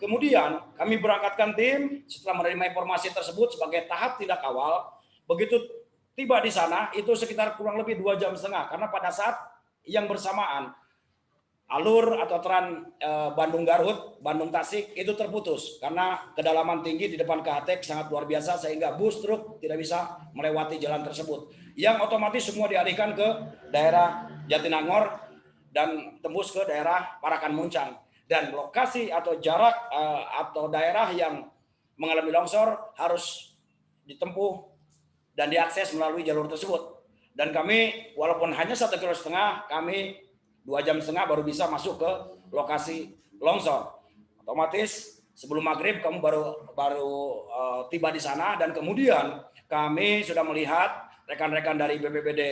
Kemudian kami berangkatkan tim setelah menerima informasi tersebut sebagai tahap tindak awal. Begitu tiba di sana itu sekitar kurang lebih 2,5 jam, karena pada saat yang bersamaan alur atau tran Bandung Garut, Bandung Tasik itu terputus karena kedalaman tinggi di depan KHT sangat luar biasa sehingga bus truk tidak bisa melewati jalan tersebut. Yang otomatis semua dialihkan ke daerah Jatinangor dan tembus ke daerah Parakan Muncang. Dan lokasi atau jarak atau daerah yang mengalami longsor harus ditempuh dan diakses melalui jalur tersebut. Dan kami walaupun hanya 1,5 km, kami 2,5 jam baru bisa masuk ke lokasi longsor. Otomatis sebelum maghrib kamu baru tiba di sana, dan kemudian kami sudah melihat rekan-rekan dari BPBD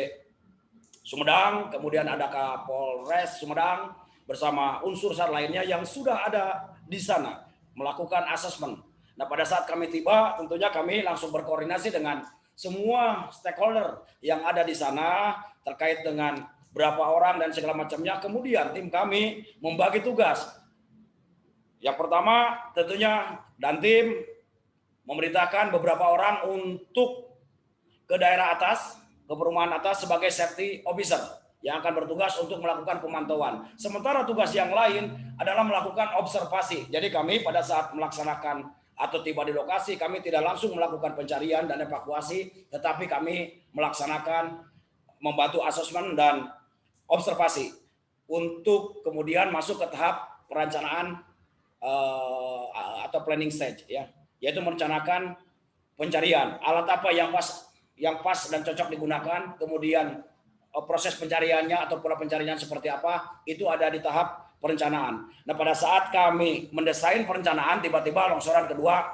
Sumedang, kemudian ada Kapolres Sumedang bersama unsur SAR lainnya yang sudah ada di sana melakukan asesmen. Nah, pada saat kami tiba, tentunya kami langsung berkoordinasi dengan semua stakeholder yang ada di sana terkait dengan berapa orang dan segala macamnya. Kemudian tim kami membagi tugas. Yang pertama tentunya Dantim memerintahkan beberapa orang untuk ke daerah atas, ke perumahan atas sebagai safety officer yang akan bertugas untuk melakukan pemantauan. Sementara tugas yang lain adalah melakukan observasi. Jadi kami pada saat melaksanakan atau tiba di lokasi, kami tidak langsung melakukan pencarian dan evakuasi, tetapi kami melaksanakan membantu asesmen dan observasi untuk kemudian masuk ke tahap perencanaan atau planning stage, ya, yaitu merencanakan pencarian, alat apa yang pas dan cocok digunakan, kemudian proses pencariannya atau pola pencarian seperti apa, itu ada di tahap perencanaan. Nah, pada saat kami mendesain perencanaan, tiba-tiba longsoran kedua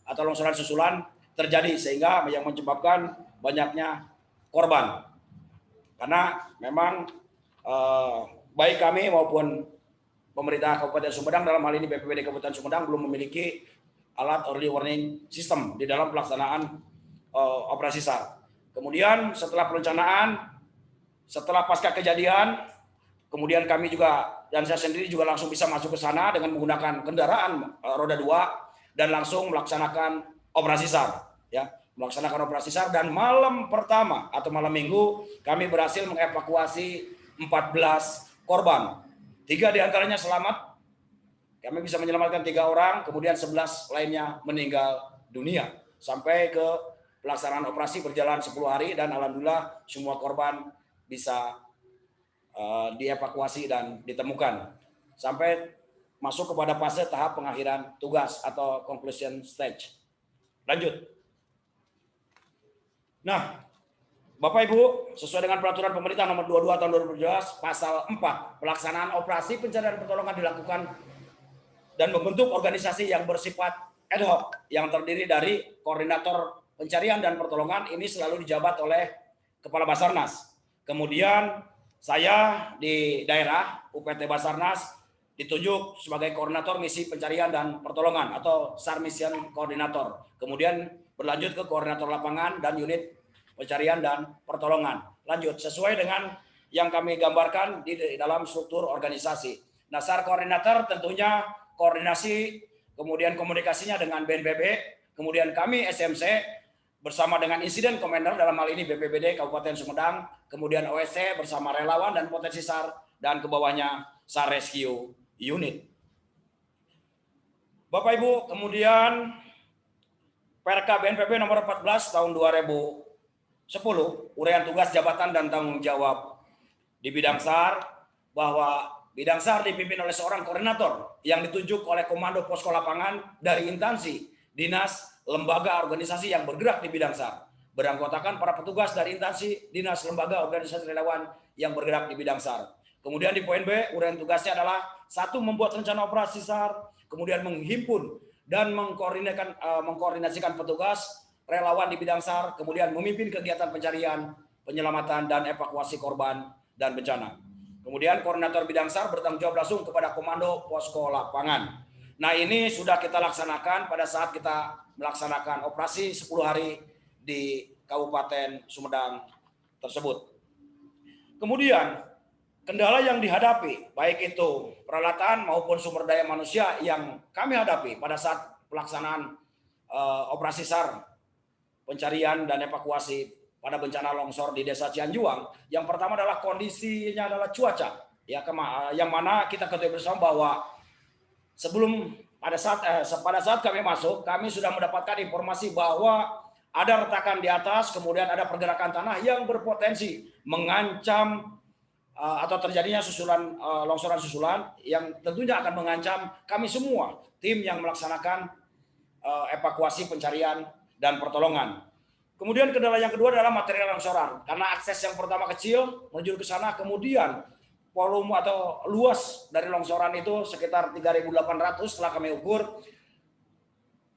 atau longsoran susulan terjadi sehingga yang menyebabkan banyaknya korban. Karena memang baik kami maupun pemerintah Kabupaten Sumedang, dalam hal ini BPBD Kabupaten Sumedang, belum memiliki alat early warning system di dalam pelaksanaan operasi SAR. Kemudian setelah perencanaan, setelah pasca kejadian, kemudian kami juga dan saya sendiri juga langsung bisa masuk ke sana dengan menggunakan kendaraan roda 2 dan langsung melaksanakan operasi SAR, ya, melaksanakan operasi SAR. Dan malam pertama atau malam minggu kami berhasil mengevakuasi 14 korban. 3 diantaranya selamat, kami bisa menyelamatkan 3 orang, kemudian 11 lainnya meninggal dunia. Sampai ke pelaksanaan operasi berjalan 10 hari dan alhamdulillah semua korban bisa dievakuasi dan ditemukan. Sampai masuk kepada fase tahap pengakhiran tugas atau conclusion stage. Lanjut. Nah, Bapak Ibu, sesuai dengan peraturan pemerintah nomor 22 tahun 2017 pasal 4, pelaksanaan operasi pencarian pertolongan dilakukan dan membentuk organisasi yang bersifat ad hoc yang terdiri dari koordinator pencarian dan pertolongan. Ini selalu dijabat oleh Kepala Basarnas. Kemudian saya di daerah UPT Basarnas ditunjuk sebagai koordinator misi pencarian dan pertolongan atau SAR Mission Koordinator. Kemudian berlanjut ke koordinator lapangan dan unit pencarian dan pertolongan. Lanjut sesuai dengan yang kami gambarkan di dalam struktur organisasi. Nah, SAR Koordinator tentunya koordinasi, kemudian komunikasinya dengan BNPB, kemudian kami SMC bersama dengan Insiden Commander dalam hal ini BPBD Kabupaten Sumedang, kemudian OSC bersama relawan dan potensi SAR, dan ke bawahnya SAR Rescue Unit. Bapak Ibu, kemudian Perka BNPB nomor 14 tahun 2010, uraian tugas jabatan dan tanggung jawab di bidang SAR, bahwa bidang SAR dipimpin oleh seorang koordinator yang ditunjuk oleh Komando Posko Lapangan dari instansi, dinas, lembaga, organisasi yang bergerak di bidang SAR. Beranggotakan para petugas dari instansi, dinas, lembaga, organisasi relawan yang bergerak di bidang SAR. Kemudian di poin B, uraian tugasnya adalah 1. Membuat rencana operasi SAR, kemudian menghimpun dan mengkoordinasikan petugas relawan di bidang SAR, kemudian memimpin kegiatan pencarian, penyelamatan, dan evakuasi korban dan bencana. Kemudian koordinator bidang SAR bertanggung jawab langsung kepada Komando Posko Lapangan. Nah, ini sudah kita laksanakan pada saat kita melaksanakan operasi 10 hari di Kabupaten Sumedang tersebut. Kemudian kendala yang dihadapi, baik itu peralatan maupun sumber daya manusia yang kami hadapi pada saat pelaksanaan operasi SAR, pencarian dan evakuasi pada bencana longsor di Desa Cianjuang. Yang pertama adalah kondisinya adalah cuaca, ya, yang mana kita ketahui bersama bahwa sebelum pada saat kami masuk, kami sudah mendapatkan informasi bahwa ada retakan di atas, kemudian ada pergerakan tanah yang berpotensi mengancam atau terjadinya longsoran susulan yang tentunya akan mengancam kami semua, tim yang melaksanakan evakuasi, pencarian, dan pertolongan. Kemudian kendala yang kedua adalah material longsoran. Karena akses yang pertama kecil menuju ke sana, kemudian volume atau luas dari longsoran itu sekitar 3.800 setelah kami ukur.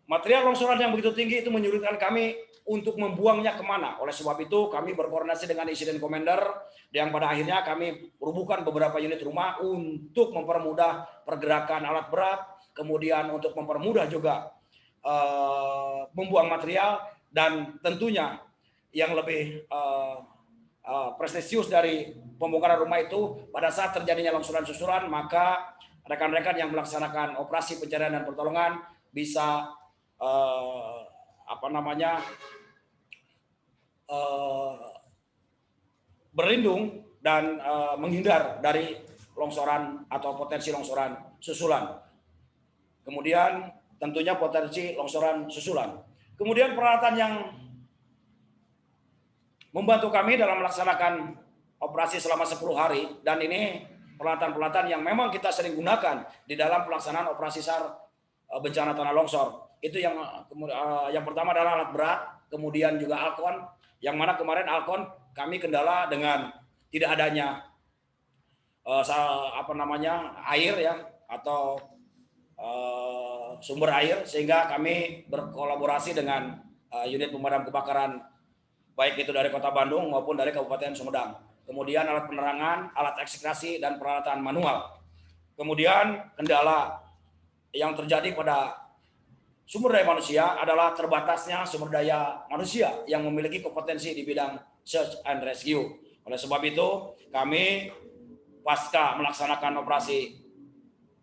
Material longsoran yang begitu tinggi itu menyulitkan kami untuk membuangnya kemana. Oleh sebab itu kami berkoordinasi dengan Insiden Commander yang pada akhirnya kami merubuhkan beberapa unit rumah untuk mempermudah pergerakan alat berat, kemudian untuk mempermudah juga membuang material. Dan tentunya yang lebih prestisius dari pembongkaran rumah itu, pada saat terjadinya longsoran susulan, maka rekan-rekan yang melaksanakan operasi pencarian dan pertolongan bisa berlindung dan menghindar dari longsoran atau potensi longsoran susulan. Kemudian tentunya potensi longsoran susulan. Kemudian peralatan yang membantu kami dalam melaksanakan operasi selama 10 hari, dan ini peralatan-peralatan yang memang kita sering gunakan di dalam pelaksanaan operasi SAR bencana tanah longsor. Itu yang pertama adalah alat berat, kemudian juga Alkon, yang mana kemarin Alkon kami kendala dengan tidak adanya air, ya, atau sumber air, sehingga kami berkolaborasi dengan unit pemadam kebakaran baik itu dari Kota Bandung maupun dari Kabupaten Sumedang. Kemudian alat penerangan, alat ekstraksi, dan peralatan manual. Kemudian kendala yang terjadi pada sumber daya manusia adalah terbatasnya sumber daya manusia yang memiliki kompetensi di bidang search and rescue. Oleh sebab itu, kami pasca melaksanakan operasi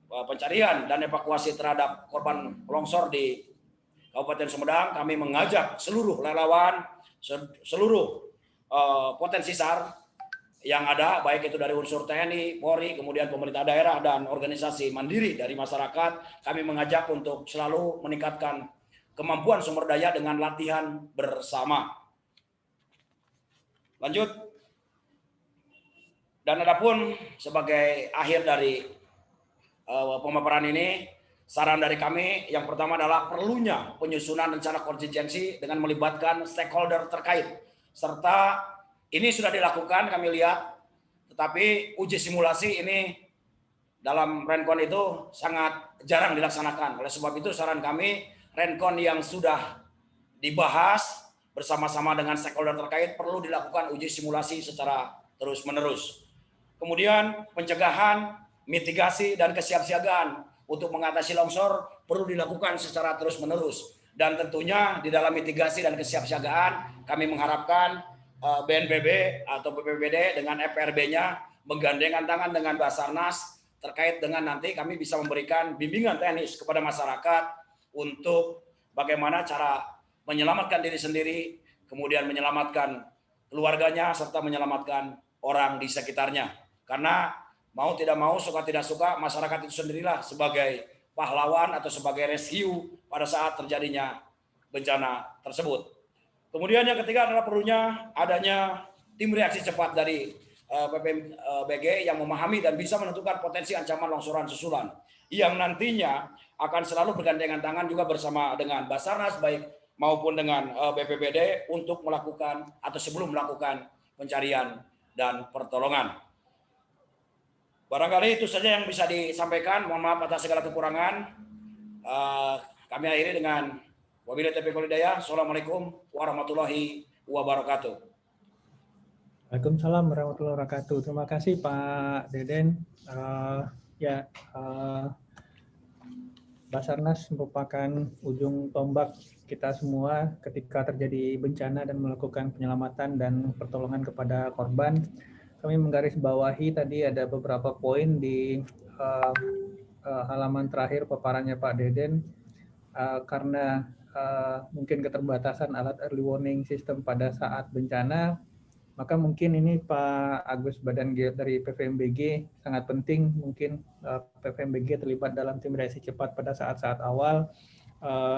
pencarian dan evakuasi terhadap korban longsor di Kabupaten Sumedang, kami mengajak seluruh relawan, seluruh potensi SAR yang ada, baik itu dari unsur TNI, Polri, kemudian pemerintah daerah dan organisasi mandiri dari masyarakat, kami mengajak untuk selalu meningkatkan kemampuan sumber daya dengan latihan bersama. Lanjut. Dan adapun sebagai akhir dari pemaparan ini, saran dari kami yang pertama adalah perlunya penyusunan rencana kontingensi dengan melibatkan stakeholder terkait, serta ini sudah dilakukan kami lihat, tetapi uji simulasi ini dalam Rencon itu sangat jarang dilaksanakan. Oleh sebab itu saran kami, Rencon yang sudah dibahas bersama-sama dengan stakeholder terkait perlu dilakukan uji simulasi secara terus-menerus. Kemudian pencegahan, mitigasi, dan kesiapsiagaan untuk mengatasi longsor perlu dilakukan secara terus-menerus. Dan tentunya di dalam mitigasi dan kesiapsiagaan kami mengharapkan BNPB atau BPBD dengan FRB-nya menggandengkan tangan dengan Basarnas terkait dengan nanti kami bisa memberikan bimbingan teknis kepada masyarakat untuk bagaimana cara menyelamatkan diri sendiri, kemudian menyelamatkan keluarganya, serta menyelamatkan orang di sekitarnya. Karena mau tidak mau, suka tidak suka, masyarakat itu sendirilah sebagai pahlawan atau sebagai rescue pada saat terjadinya bencana tersebut. Kemudian yang ketiga adalah perlunya adanya tim reaksi cepat dari PPMBG yang memahami dan bisa menentukan potensi ancaman longsoran susulan yang nantinya akan selalu bergandengan tangan juga bersama dengan Basarnas baik maupun dengan BPBD untuk melakukan atau sebelum melakukan pencarian dan pertolongan. Barangkali itu saja yang bisa disampaikan. Mohon maaf atas segala kekurangan. Kami akhiri dengan wabillahi taufiq wal hidayah. Assalamualaikum warahmatullahi wabarakatuh. Waalaikumsalam warahmatullahi wabarakatuh. Terima kasih Pak Deden. Basarnas merupakan ujung tombak kita semua ketika terjadi bencana dan melakukan penyelamatan dan pertolongan kepada korban. Kami menggarisbawahi tadi ada beberapa poin di halaman terakhir paparannya Pak Deden, karena mungkin keterbatasan alat early warning system pada saat bencana, maka mungkin ini Pak Agus Badan dari PVMBG sangat penting, mungkin PVMBG terlibat dalam tim reaksi cepat pada saat-saat awal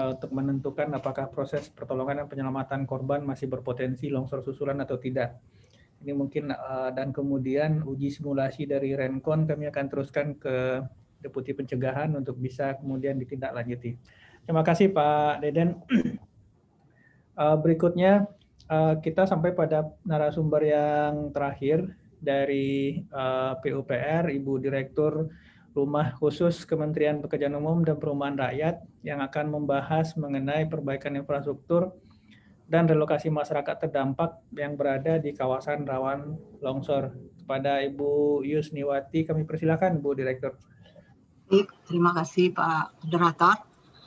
untuk menentukan apakah proses pertolongan dan penyelamatan korban masih berpotensi longsor susulan atau tidak. Ini mungkin dan kemudian uji simulasi dari Rencon kami akan teruskan ke Deputi Pencegahan untuk bisa kemudian ditindaklanjuti. Terima kasih Pak Deden. Berikutnya kita sampai pada narasumber yang terakhir dari PUPR, Ibu Direktur Rumah Khusus Kementerian Pekerjaan Umum dan Perumahan Rakyat yang akan membahas mengenai perbaikan infrastruktur dan relokasi masyarakat terdampak yang berada di kawasan rawan longsor. Kepada Ibu Yusniwati kami persilakan Bu Direktur. Baik, terima kasih Pak Moderator.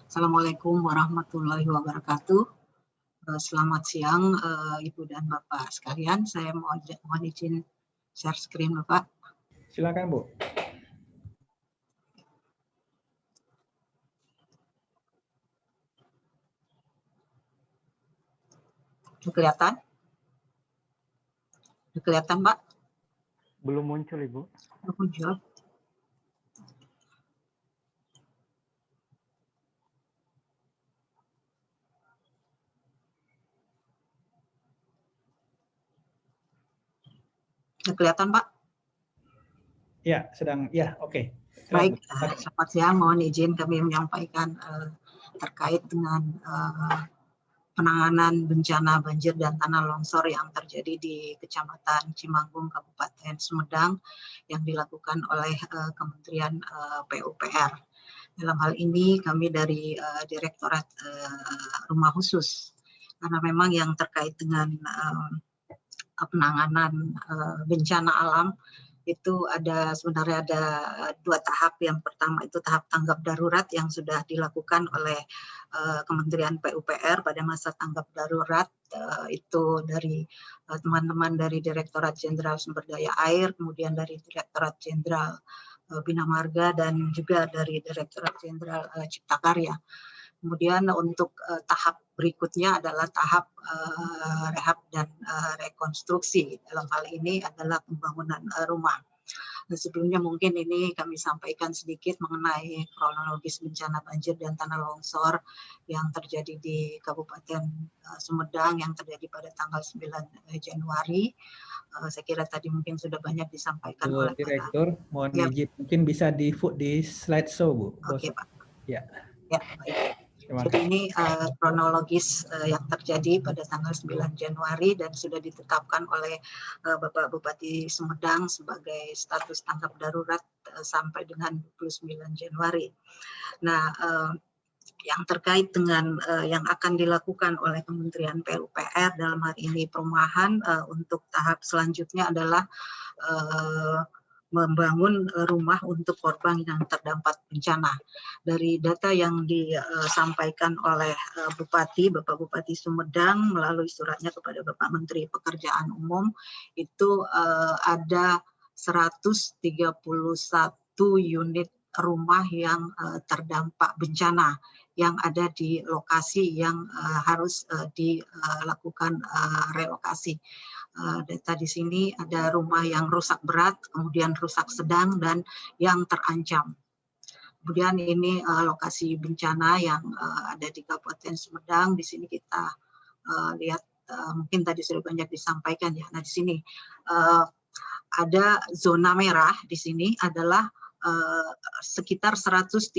Assalamualaikum warahmatullahi wabarakatuh. Selamat siang Ibu dan Bapak sekalian. Saya mohon izin share screen Bapak. Silakan Bu. Kelihatan? Kelihatan Pak? Belum muncul Ibu. Belum muncul. Kelihatan Pak? Ya, sedang. Ya, oke. Baik, selamat siang. Mohon izin kami menyampaikan terkait dengan penanganan bencana banjir dan tanah longsor yang terjadi di Kecamatan Cimanggung, Kabupaten Sumedang yang dilakukan oleh Kementerian PUPR. Dalam hal ini kami dari Direktorat Rumah Khusus, karena memang yang terkait dengan penanganan bencana alam itu sebenarnya ada 2 tahap. Yang pertama itu tahap tanggap darurat yang sudah dilakukan oleh Kementerian PUPR pada masa tanggap darurat, itu dari teman-teman dari Direktorat Jenderal Sumber Daya Air, kemudian dari Direktorat Jenderal Bina Marga, dan juga dari Direktorat Jenderal Cipta Karya. Kemudian untuk tahap berikutnya adalah tahap rehab dan rekonstruksi. Dalam hal ini adalah pembangunan rumah. Dan sebelumnya mungkin ini kami sampaikan sedikit mengenai kronologis bencana banjir dan tanah longsor yang terjadi di Kabupaten Sumedang yang terjadi pada tanggal 9 Januari. Saya kira tadi mungkin sudah banyak disampaikan oleh Direktur. Mohon izin, mungkin bisa di slide show, Bu. Oke, Pak. Ya. Ya, baik. Jadi ini kronologis yang terjadi pada tanggal 9 Januari dan sudah ditetapkan oleh Bapak Bupati Sumedang sebagai status tanggap darurat sampai dengan 29 Januari. Nah, yang terkait dengan yang akan dilakukan oleh Kementerian PUPR dalam hal ini perumahan untuk tahap selanjutnya adalah membangun rumah untuk korban yang terdampak bencana. Dari data yang disampaikan oleh Bapak Bupati Sumedang melalui suratnya kepada Bapak Menteri Pekerjaan Umum, itu ada 131 unit rumah yang terdampak bencana yang ada di lokasi yang harus dilakukan relokasi. Data di sini ada rumah yang rusak berat, kemudian rusak sedang, dan yang terancam. Kemudian ini lokasi bencana yang ada di Kabupaten Sumedang. Di sini kita lihat mungkin tadi sudah banyak disampaikan ya. Nah, di sini ada zona merah. Di sini adalah sekitar 131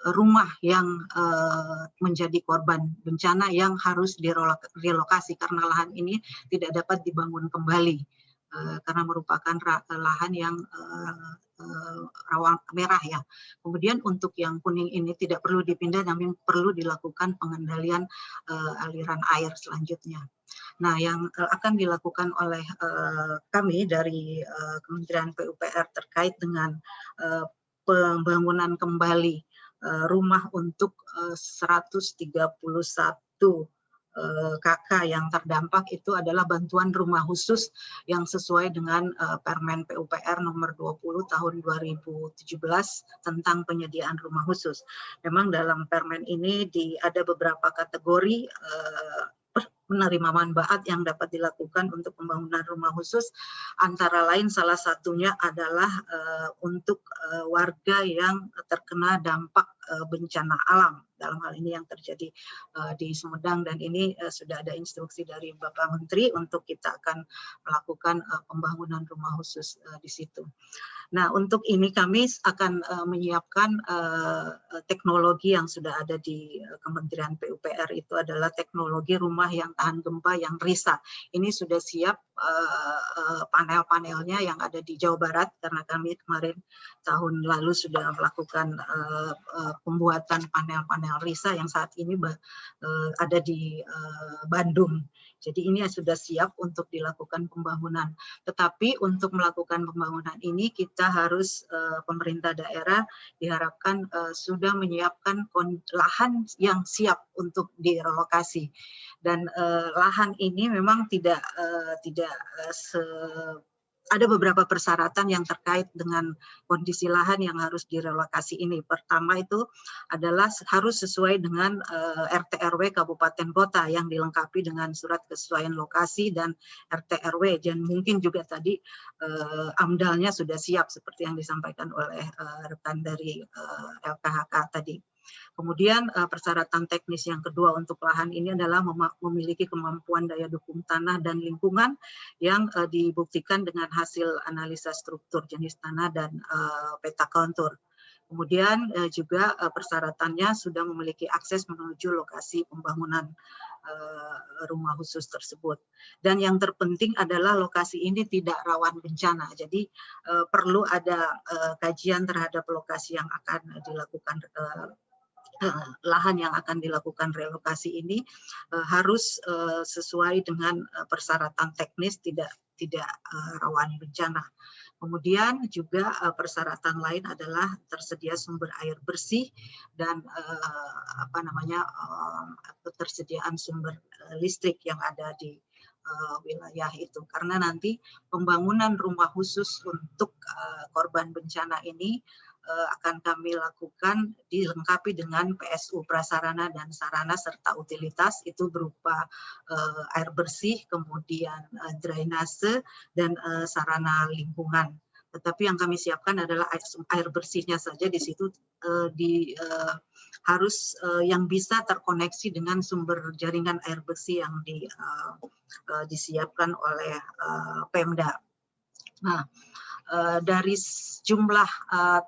rumah yang menjadi korban bencana yang harus direlokasi karena lahan ini tidak dapat dibangun kembali karena merupakan lahan yang rawan merah ya. Kemudian untuk yang kuning ini tidak perlu dipindah, namun perlu dilakukan pengendalian aliran air selanjutnya. Nah, yang akan dilakukan oleh kami dari Kementerian PUPR terkait dengan pembangunan kembali rumah untuk 131 KK yang terdampak itu adalah bantuan rumah khusus yang sesuai dengan Permen PUPR nomor 20 tahun 2017 tentang penyediaan rumah khusus. Memang dalam Permen ini ada beberapa kategori penerima manfaat yang dapat dilakukan untuk pembangunan rumah khusus, antara lain salah satunya adalah untuk warga yang terkena dampak bencana alam, dalam hal ini yang terjadi di Sumedang, dan ini sudah ada instruksi dari Bapak Menteri untuk kita akan melakukan pembangunan rumah khusus di situ. Nah, untuk ini kami akan menyiapkan teknologi yang sudah ada di Kementerian PUPR, itu adalah teknologi rumah yang tahan gempa yang RISA. Ini sudah siap panel-panelnya yang ada di Jawa Barat, karena kami kemarin tahun lalu sudah melakukan pembuatan panel-panel RISA yang saat ini ada di Bandung. Jadi ini sudah siap untuk dilakukan pembangunan. Tetapi untuk melakukan pembangunan ini kita harus pemerintah daerah diharapkan sudah menyiapkan lahan yang siap untuk direlokasi. Dan lahan ini memang tidak ada beberapa persyaratan yang terkait dengan kondisi lahan yang harus direlokasi ini. Pertama itu adalah harus sesuai dengan RT RW kabupaten kota yang dilengkapi dengan surat kesesuaian lokasi dan RT RW, dan mungkin juga tadi AMDAL-nya sudah siap seperti yang disampaikan oleh rekan dari LKHK tadi. Kemudian persyaratan teknis yang kedua untuk lahan ini adalah memiliki kemampuan daya dukung tanah dan lingkungan yang dibuktikan dengan hasil analisa struktur jenis tanah dan peta kontur. Kemudian juga persyaratannya sudah memiliki akses menuju lokasi pembangunan rumah khusus tersebut. Dan yang terpenting adalah lokasi ini tidak rawan bencana. Jadi perlu ada kajian terhadap lokasi yang akan dilakukan lahan yang akan dilakukan relokasi ini harus sesuai dengan persyaratan teknis, tidak tidak rawan bencana. Kemudian juga persyaratan lain adalah tersedia sumber air bersih dan ketersediaan sumber listrik yang ada di wilayah itu. Karena nanti pembangunan rumah khusus untuk korban bencana ini akan kami lakukan dilengkapi dengan PSU, prasarana dan sarana serta utilitas, itu berupa air bersih, kemudian drainase dan sarana lingkungan. Tetapi yang kami siapkan adalah air bersihnya saja. Di situ harus yang bisa terkoneksi dengan sumber jaringan air bersih yang disiapkan oleh Pemda. Nah, dari jumlah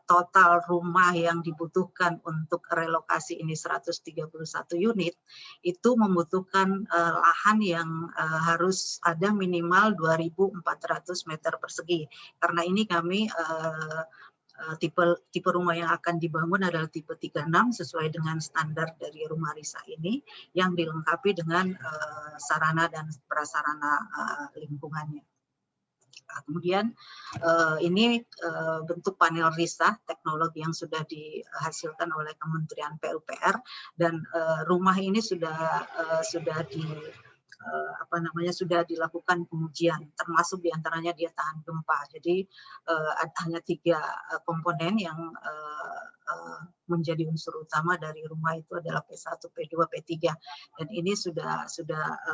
total rumah yang dibutuhkan untuk relokasi ini 131 unit, itu membutuhkan lahan yang harus ada minimal 2.400 meter persegi. Karena ini kami tipe rumah yang akan dibangun adalah tipe 36 sesuai dengan standar dari rumah Risa ini, yang dilengkapi dengan sarana dan prasarana lingkungannya. Kemudian ini bentuk panel Risa, teknologi yang sudah dihasilkan oleh Kementerian PUPR, dan rumah ini sudah dilakukan pengujian, termasuk diantaranya dia tahan gempa. Jadi hanya 3 komponen yang menjadi unsur utama dari rumah itu adalah P1, P2, P3, dan ini sudah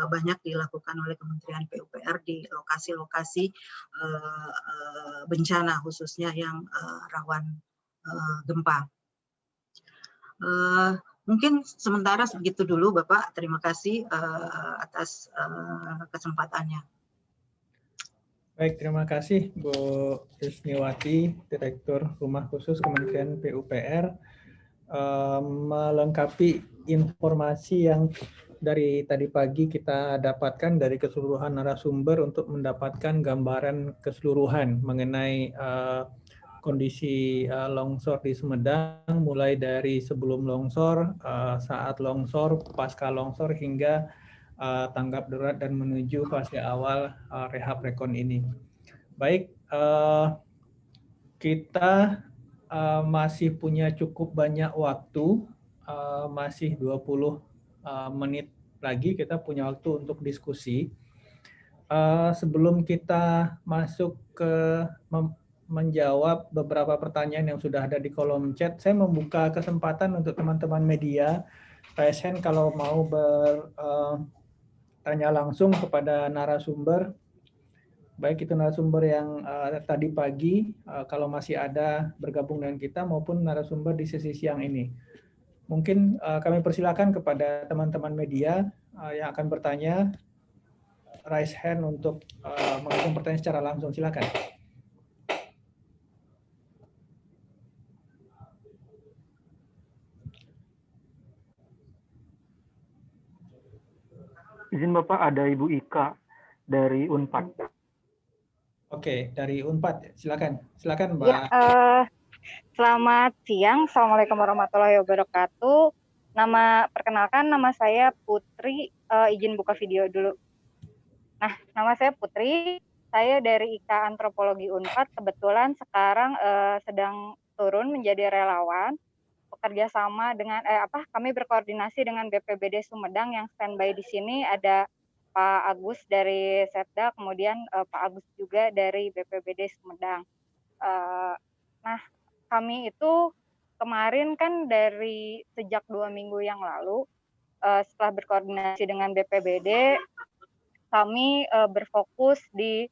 banyak dilakukan oleh Kementerian PUPR di lokasi-lokasi bencana, khususnya yang rawan gempa. Mungkin sementara segitu dulu, Bapak. Terima kasih atas kesempatannya. Baik, terima kasih Bu Yusniwati, Direktur Rumah Khusus Kementerian PUPR, melengkapi informasi yang dari tadi pagi kita dapatkan dari keseluruhan narasumber untuk mendapatkan gambaran keseluruhan mengenai kondisi longsor di Sumedang, mulai dari sebelum longsor, saat longsor, pasca longsor, hingga tanggap darurat dan menuju fase awal rehab rekon ini. Baik, kita masih punya cukup banyak waktu, masih 20 menit lagi kita punya waktu untuk diskusi. Sebelum kita masuk ke menjawab beberapa pertanyaan yang sudah ada di kolom chat, saya membuka kesempatan untuk teman-teman media, raise hand kalau mau bertanya langsung kepada narasumber, baik itu narasumber yang tadi pagi, kalau masih ada bergabung dengan kita, maupun narasumber di sesi siang ini. Mungkin kami persilakan kepada teman-teman media yang akan bertanya, raise hand untuk mengajukan pertanyaan secara langsung. Silakan. Izin Bapak, ada Ibu Ika dari Unpad. Oke, dari Unpad. Silakan. Silakan, Mbak. Ya, selamat siang. Assalamualaikum warahmatullahi wabarakatuh. Perkenalkan, nama saya Putri. Izin buka video dulu. Nah, nama saya Putri. Saya dari IKA Antropologi Unpad. Kebetulan sekarang sedang turun menjadi relawan. Bekerja sama dengan kami berkoordinasi dengan BPBD Sumedang yang standby di sini. Ada Pak Agus dari Setda, kemudian Pak Agus juga dari BPBD Sumedang. Nah, kami itu kemarin kan dari sejak 2 minggu yang lalu, setelah berkoordinasi dengan BPBD, kami berfokus di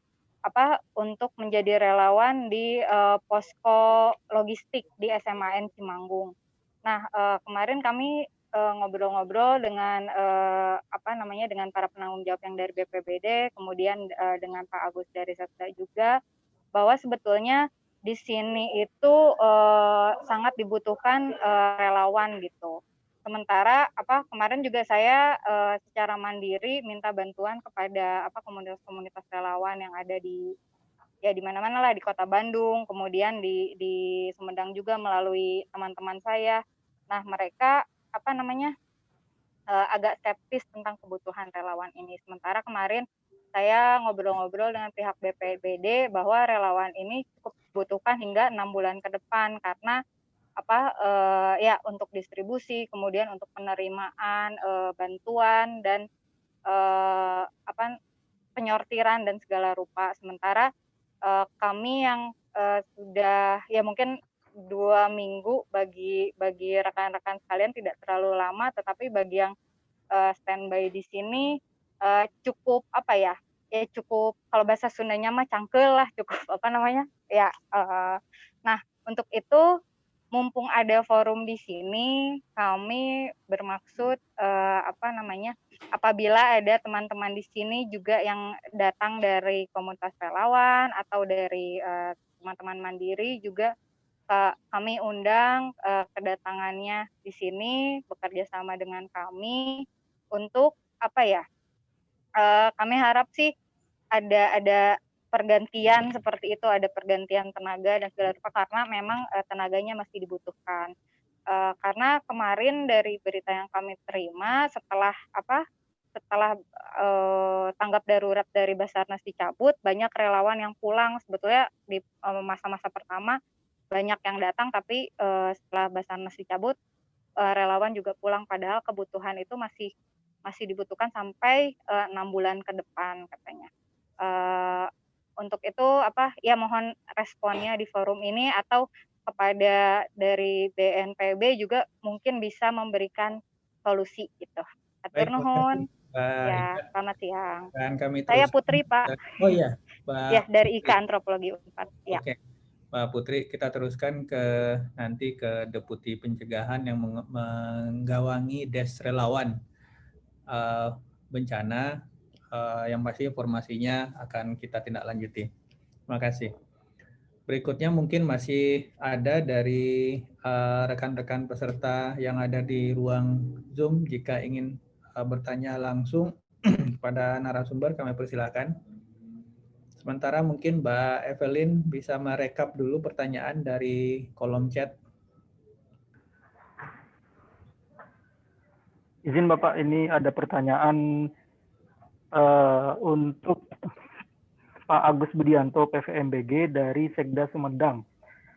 untuk menjadi relawan di posko logistik di SMAN Cimanggung. Nah, kemarin kami ngobrol-ngobrol dengan dengan para penanggung jawab yang dari BPBD, kemudian dengan Pak Agus dari Setda juga, bahwa sebetulnya di sini itu sangat dibutuhkan relawan gitu. Sementara kemarin juga saya secara mandiri minta bantuan kepada komunitas-komunitas relawan yang ada di mana-mana lah, di Kota Bandung, kemudian di Sumedang juga melalui teman-teman saya. Nah, mereka agak skeptis tentang kebutuhan relawan ini. Sementara kemarin saya ngobrol-ngobrol dengan pihak BPBD bahwa relawan ini cukup dibutuhkan hingga 6 bulan ke depan karena ya untuk distribusi, kemudian untuk penerimaan bantuan dan penyortiran dan segala rupa. Sementara kami yang sudah ya mungkin 2 minggu bagi rekan-rekan sekalian tidak terlalu lama, tetapi bagi yang standby di sini cukup cukup kalau bahasa Sundanya mah cangkel lah, cukup nah untuk itu mumpung ada forum di sini, kami bermaksud apabila ada teman-teman di sini juga yang datang dari komunitas relawan atau dari teman-teman mandiri juga kami undang kedatangannya di sini bekerja sama dengan kami untuk kami harap sih ada pergantian seperti itu, ada pergantian tenaga dan segala rupa karena memang tenaganya masih dibutuhkan. Karena kemarin dari berita yang kami terima setelah tanggap darurat dari Basarnas dicabut, banyak relawan yang pulang. Sebetulnya di masa-masa pertama banyak yang datang, tapi setelah Basarnas dicabut, relawan juga pulang. Padahal kebutuhan itu masih dibutuhkan sampai 6 bulan ke depan katanya. Untuk itu mohon responnya di forum ini atau kepada dari BNPB juga mungkin bisa memberikan solusi gitu. Atur nuhun. Ya, selamat siang. Dan kami Saya Putri, Pak. Oh iya, ya, dari IKA Antropologi Unpad. Ya. Oke. Mbak Putri, kita teruskan nanti ke Deputi Pencegahan yang menggawangi Des Relawan bencana, yang pasti informasinya akan kita tindak lanjuti. Terima kasih. Berikutnya mungkin masih ada dari rekan-rekan peserta yang ada di ruang Zoom. Jika ingin bertanya langsung pada narasumber, kami persilakan. Sementara mungkin Mbak Evelyn bisa merekap dulu pertanyaan dari kolom chat. Izin Bapak, ini ada pertanyaan untuk Pak Agus Budianto, PVMBG dari Sekda Sumedang.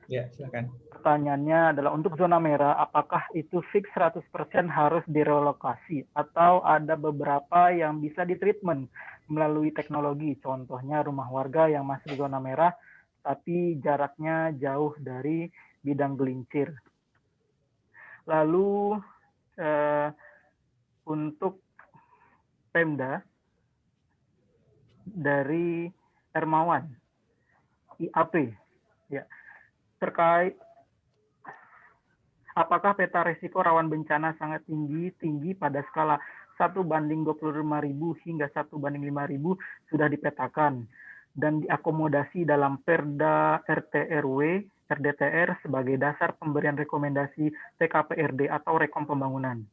Ya, silakan. Pertanyaannya adalah untuk zona merah, apakah itu fix 100% harus direlokasi atau ada beberapa yang bisa ditreatment melalui teknologi, contohnya rumah warga yang masih zona merah tapi jaraknya jauh dari bidang gelincir. Lalu untuk Pemda dari Hermawan IAP ya, terkait apakah peta risiko rawan bencana sangat tinggi pada skala 1:25.000 hingga 1:5.000 sudah dipetakan dan diakomodasi dalam Perda RT/RW RDTR sebagai dasar pemberian rekomendasi TKPRD atau Rekom Pembangunan.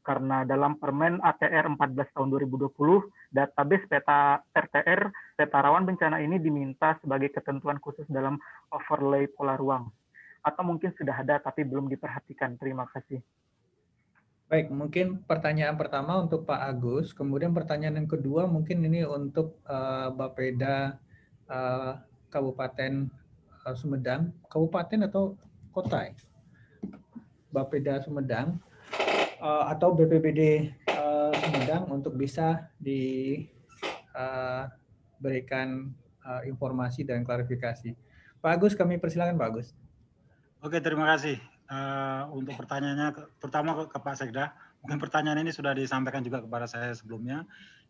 Karena dalam Permen ATR 14 tahun 2020, database peta RTR, peta rawan bencana ini diminta sebagai ketentuan khusus dalam overlay pola ruang. Atau mungkin sudah ada tapi belum diperhatikan. Terima kasih. Baik, mungkin pertanyaan pertama untuk Pak Agus, kemudian pertanyaan yang kedua mungkin ini untuk Bapeda Kabupaten Sumedang, kabupaten atau kota? Bapeda Sumedang atau BPBD Sumedang untuk bisa diberikan informasi dan klarifikasi. Pak Agus, kami persilakan Pak Agus. Oke, terima kasih untuk pertanyaannya, terutama ke Pak Sekda. Mungkin pertanyaan ini sudah disampaikan juga kepada saya sebelumnya.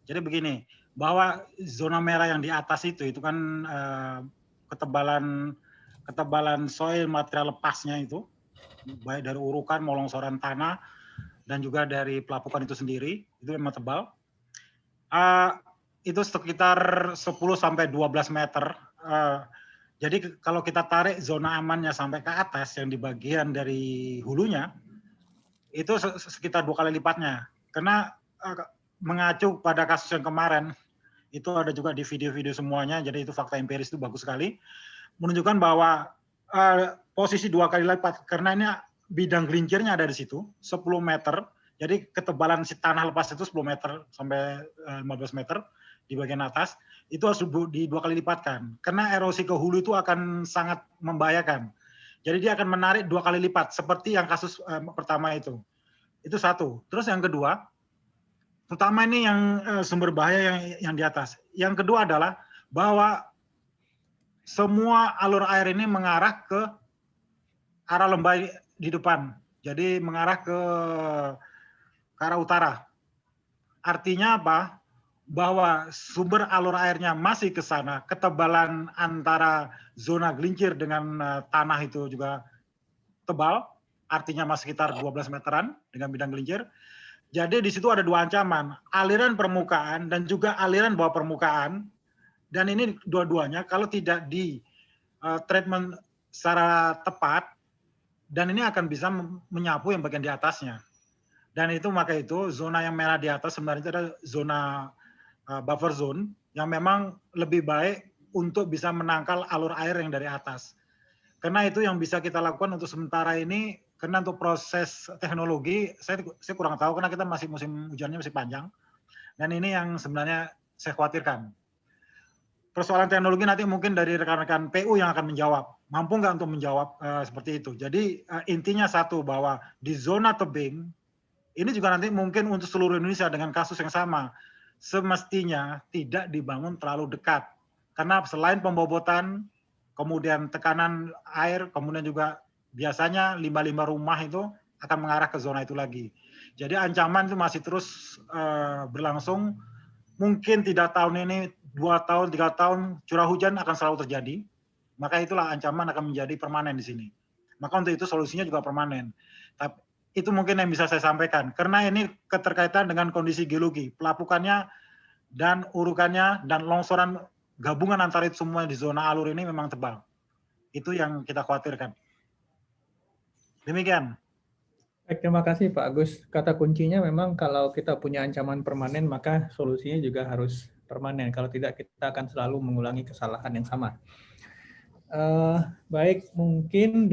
Jadi begini, bahwa zona merah yang di atas itu kan ketebalan soil material lepasnya itu, baik dari urukan, longsoran tanah, dan juga dari pelapukan itu sendiri, itu memang tebal. Itu sekitar 10-12 meter. Jadi kalau kita tarik zona amannya sampai ke atas, yang di bagian dari hulunya, itu sekitar 2 kali lipatnya. Karena mengacu pada kasus yang kemarin, itu ada juga di video-video semuanya, jadi itu fakta empiris itu bagus sekali, menunjukkan bahwa posisi 2 kali lipat, karena ini bidang gelincirnya ada di situ, 10 meter, Jadi ketebalan si tanah lepas itu 10 meter sampai 15 meter di bagian atas, itu harus di 2 kali lipatkan. Karena erosi ke hulu itu akan sangat membahayakan. Jadi dia akan menarik 2 kali lipat, seperti yang kasus pertama itu. Itu satu. Terus yang kedua, terutama ini yang sumber bahaya yang di atas. Yang kedua adalah bahwa semua alur air ini mengarah ke arah lembah di depan. Jadi mengarah ke arah utara. Artinya apa? Bahwa sumber alur airnya masih ke sana, ketebalan antara zona gelincir dengan tanah itu juga tebal, artinya masih sekitar 12 meteran dengan bidang gelincir. Jadi di situ ada 2 ancaman, aliran permukaan dan juga aliran bawah permukaan. Dan ini dua-duanya kalau tidak di treatment secara tepat, dan ini akan bisa menyapu yang bagian di atasnya. Dan itu maka itu zona yang merah di atas sebenarnya itu adalah zona buffer zone yang memang lebih baik untuk bisa menangkal alur air yang dari atas. Karena itu yang bisa kita lakukan untuk sementara ini, karena untuk proses teknologi saya kurang tahu karena kita masih musim hujannya masih panjang. Dan ini yang sebenarnya saya khawatirkan. Persoalan teknologi nanti mungkin dari rekan-rekan PU yang akan menjawab. Mampu nggak untuk menjawab seperti itu. Jadi intinya satu, bahwa di zona tebing, ini juga nanti mungkin untuk seluruh Indonesia dengan kasus yang sama, semestinya tidak dibangun terlalu dekat. Karena selain pembobotan, kemudian tekanan air, kemudian juga biasanya limbah-limbah rumah itu akan mengarah ke zona itu lagi. Jadi ancaman itu masih terus berlangsung. Mungkin tidak tahun ini, 2 tahun, 3 tahun, curah hujan akan selalu terjadi. Maka itulah ancaman akan menjadi permanen di sini. Maka untuk itu solusinya juga permanen. Tapi itu mungkin yang bisa saya sampaikan. Karena ini keterkaitan dengan kondisi geologi. Pelapukannya dan urukannya dan longsoran gabungan antara itu semua di zona alur ini memang tebal. Itu yang kita khawatirkan. Demikian. Baik, terima kasih Pak Agus. Kata kuncinya memang kalau kita punya ancaman permanen, maka solusinya juga harus permanen. Kalau tidak, kita akan selalu mengulangi kesalahan yang sama. Baik, mungkin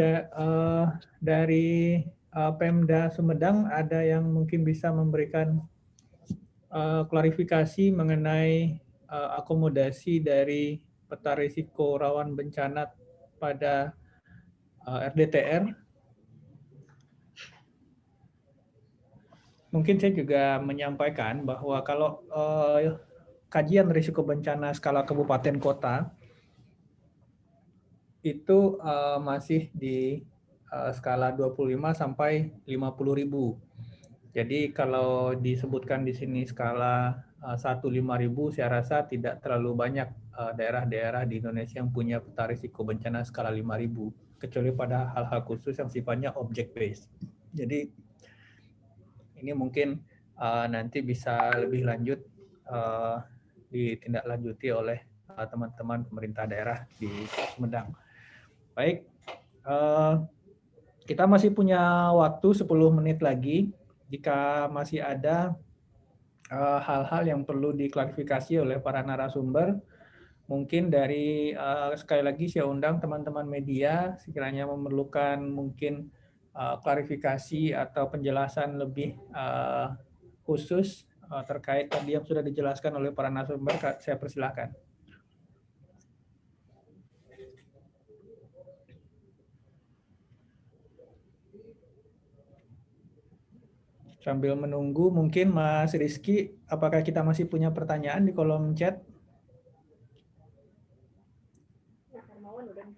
dari Pemda Sumedang ada yang mungkin bisa memberikan klarifikasi mengenai akomodasi dari peta risiko rawan bencana pada RDTR. Mungkin saya juga menyampaikan bahwa kalau kajian risiko bencana skala kabupaten kota itu masih di skala 25 sampai 50.000. Jadi kalau disebutkan di sini skala 1-5.000, saya rasa tidak terlalu banyak daerah-daerah di Indonesia yang punya peta risiko bencana skala 5.000, kecuali pada hal-hal khusus yang sifatnya object based. Jadi ini mungkin nanti bisa lebih lanjut ditindaklanjuti oleh teman-teman pemerintah daerah di Sumedang. Baik, kita masih punya waktu 10 menit lagi. Jika masih ada hal-hal yang perlu diklarifikasi oleh para narasumber, mungkin dari sekali lagi saya undang teman-teman media sekiranya memerlukan mungkin klarifikasi atau penjelasan lebih khusus terkait tadi yang sudah dijelaskan oleh para narasumber, saya persilahkan. Sambil menunggu, mungkin Mas Rizky, apakah kita masih punya pertanyaan di kolom chat?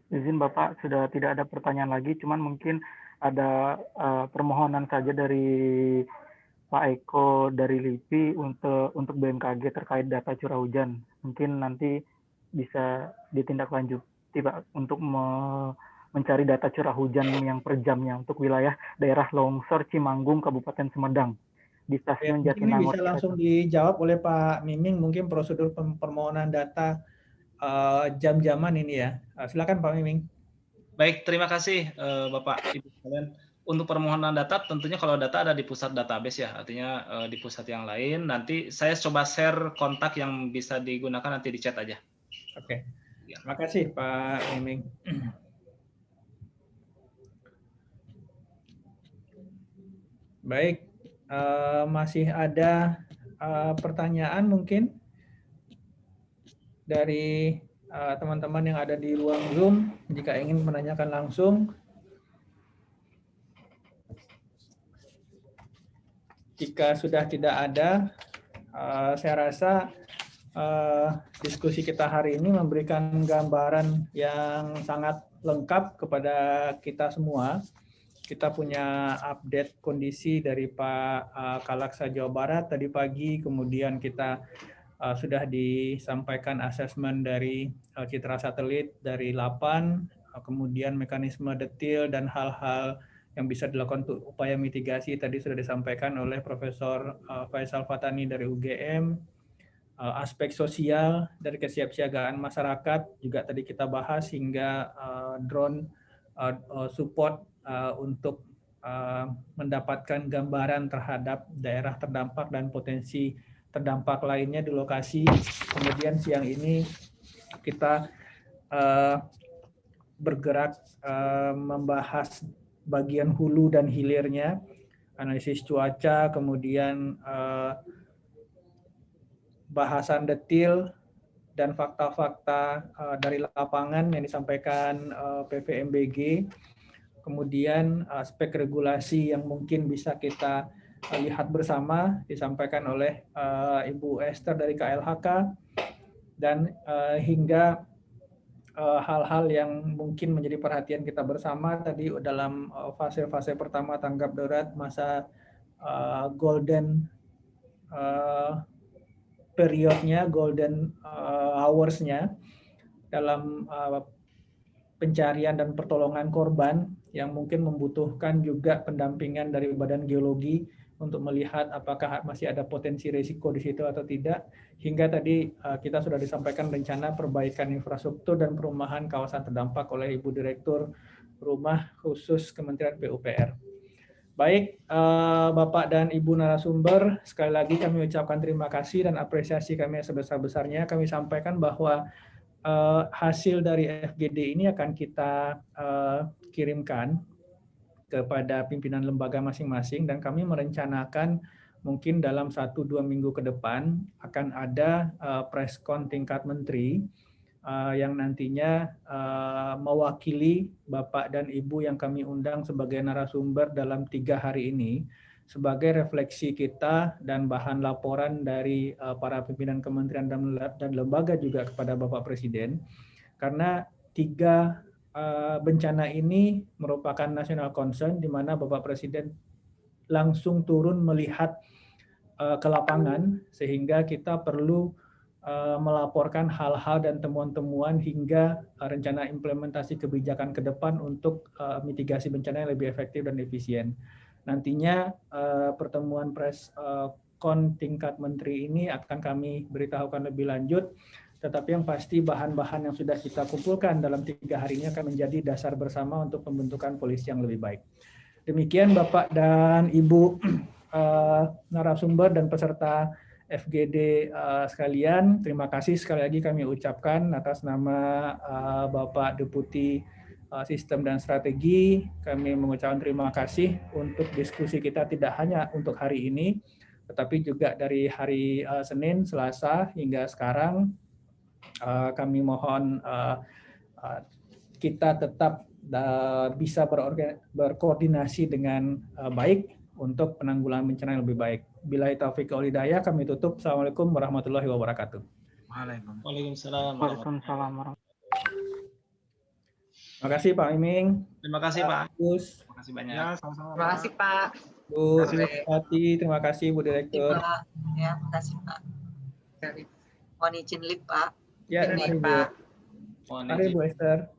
Izin Bapak, sudah tidak ada pertanyaan lagi, cuman mungkin ada permohonan saja dari Pak Eko dari LIPI untuk BMKG terkait data curah hujan. Mungkin nanti bisa ditindaklanjuti Pak untuk mencari data curah hujan yang per jamnya untuk wilayah daerah longsor Cimanggung, Kabupaten Sumedang di stasiun Jatinangor. Ini bisa langsung dijawab oleh Pak Miming, mungkin prosedur permohonan data jam-jaman ini ya. Silakan Pak Miming. Baik, terima kasih Bapak Ibu sekalian. Untuk permohonan data tentunya kalau data ada di pusat database ya, artinya di pusat yang lain. Nanti saya coba share kontak yang bisa digunakan nanti di chat aja. Oke, terima kasih Pak Miming. Baik, masih ada pertanyaan mungkin dari teman-teman yang ada di ruang Zoom jika ingin menanyakan langsung. Jika sudah tidak ada, saya rasa diskusi kita hari ini memberikan gambaran yang sangat lengkap kepada kita semua. Kita punya update kondisi dari Pak Kalaksa Jawa Barat tadi pagi, kemudian kita sudah disampaikan asesmen dari citra satelit dari LAPAN, kemudian mekanisme detail dan hal-hal yang bisa dilakukan untuk upaya mitigasi tadi sudah disampaikan oleh Profesor Faisal Fatani dari UGM. Aspek sosial dari kesiapsiagaan masyarakat juga tadi kita bahas, hingga drone support untuk mendapatkan gambaran terhadap daerah terdampak dan potensi terdampak lainnya di lokasi. Kemudian siang ini kita bergerak membahas bagian hulu dan hilirnya, analisis cuaca, kemudian bahasan detail dan fakta-fakta dari lapangan yang disampaikan PVMBG, kemudian aspek regulasi yang mungkin bisa kita lihat bersama disampaikan oleh Ibu Esther dari KLHK, dan hingga hal-hal yang mungkin menjadi perhatian kita bersama tadi dalam fase-fase pertama tanggap darurat, masa golden periodnya, golden hours-nya dalam pencarian dan pertolongan korban yang mungkin membutuhkan juga pendampingan dari Badan Geologi untuk melihat apakah masih ada potensi risiko di situ atau tidak. Hingga tadi kita sudah disampaikan rencana perbaikan infrastruktur dan perumahan kawasan terdampak oleh Ibu Direktur Rumah Khusus Kementerian PUPR. Baik, Bapak dan Ibu narasumber, sekali lagi kami ucapkan terima kasih dan apresiasi kami sebesar-besarnya. Kami sampaikan bahwa hasil dari FGD ini akan kita kirimkan kepada pimpinan lembaga masing-masing, dan kami merencanakan mungkin dalam 1-2 minggu ke depan akan ada preskon tingkat menteri yang nantinya mewakili Bapak dan Ibu yang kami undang sebagai narasumber dalam 3 hari ini sebagai refleksi kita dan bahan laporan dari para pimpinan kementerian dan lembaga juga kepada Bapak Presiden, karena 3 bencana ini merupakan national concern di mana Bapak Presiden langsung turun melihat ke lapangan, sehingga kita perlu melaporkan hal-hal dan temuan-temuan hingga rencana implementasi kebijakan ke depan untuk mitigasi bencana yang lebih efektif dan efisien. Nantinya pertemuan preskon tingkat menteri ini akan kami beritahukan lebih lanjut. Tetapi yang pasti bahan-bahan yang sudah kita kumpulkan dalam 3 hari ini akan menjadi dasar bersama untuk pembentukan polisi yang lebih baik. Demikian Bapak dan Ibu narasumber dan peserta FGD sekalian, terima kasih sekali lagi kami ucapkan atas nama Bapak Deputi Sistem dan Strategi. Kami mengucapkan terima kasih untuk diskusi kita tidak hanya untuk hari ini, tetapi juga dari hari Senin, Selasa hingga sekarang. Kami mohon kita tetap bisa berkoordinasi dengan baik untuk penanggulangan bencana yang lebih baik. Billahi taufiq wal hidayah, kami tutup. Assalamualaikum warahmatullahi wabarakatuh. Waalaikumsalam. Waalaikumsalam. Terima kasih Pak Iming. Terima kasih Pak. Gus. Terima kasih banyak. Ya, sama-sama. Terima kasih Pak. Bu Bupati, terima kasih Bu Direktur. Ya, terima kasih Pak. Mohon izin lip Pak. Ya, Ini mari Bu. Pak. Mari Bu Esther.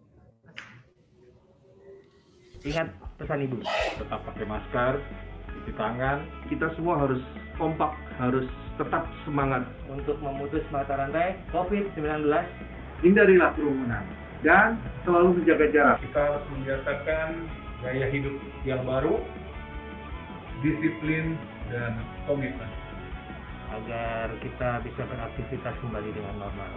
Ingat pesan Ibu, tetap pakai masker, cuci tangan. Kita semua harus kompak, harus tetap semangat untuk memutus mata rantai COVID-19. Hindarilah kerumunan dan selalu menjaga jarak. Kita harus membiasakan gaya hidup yang baru, disiplin dan komitmen agar kita bisa beraktivitas kembali dengan normal.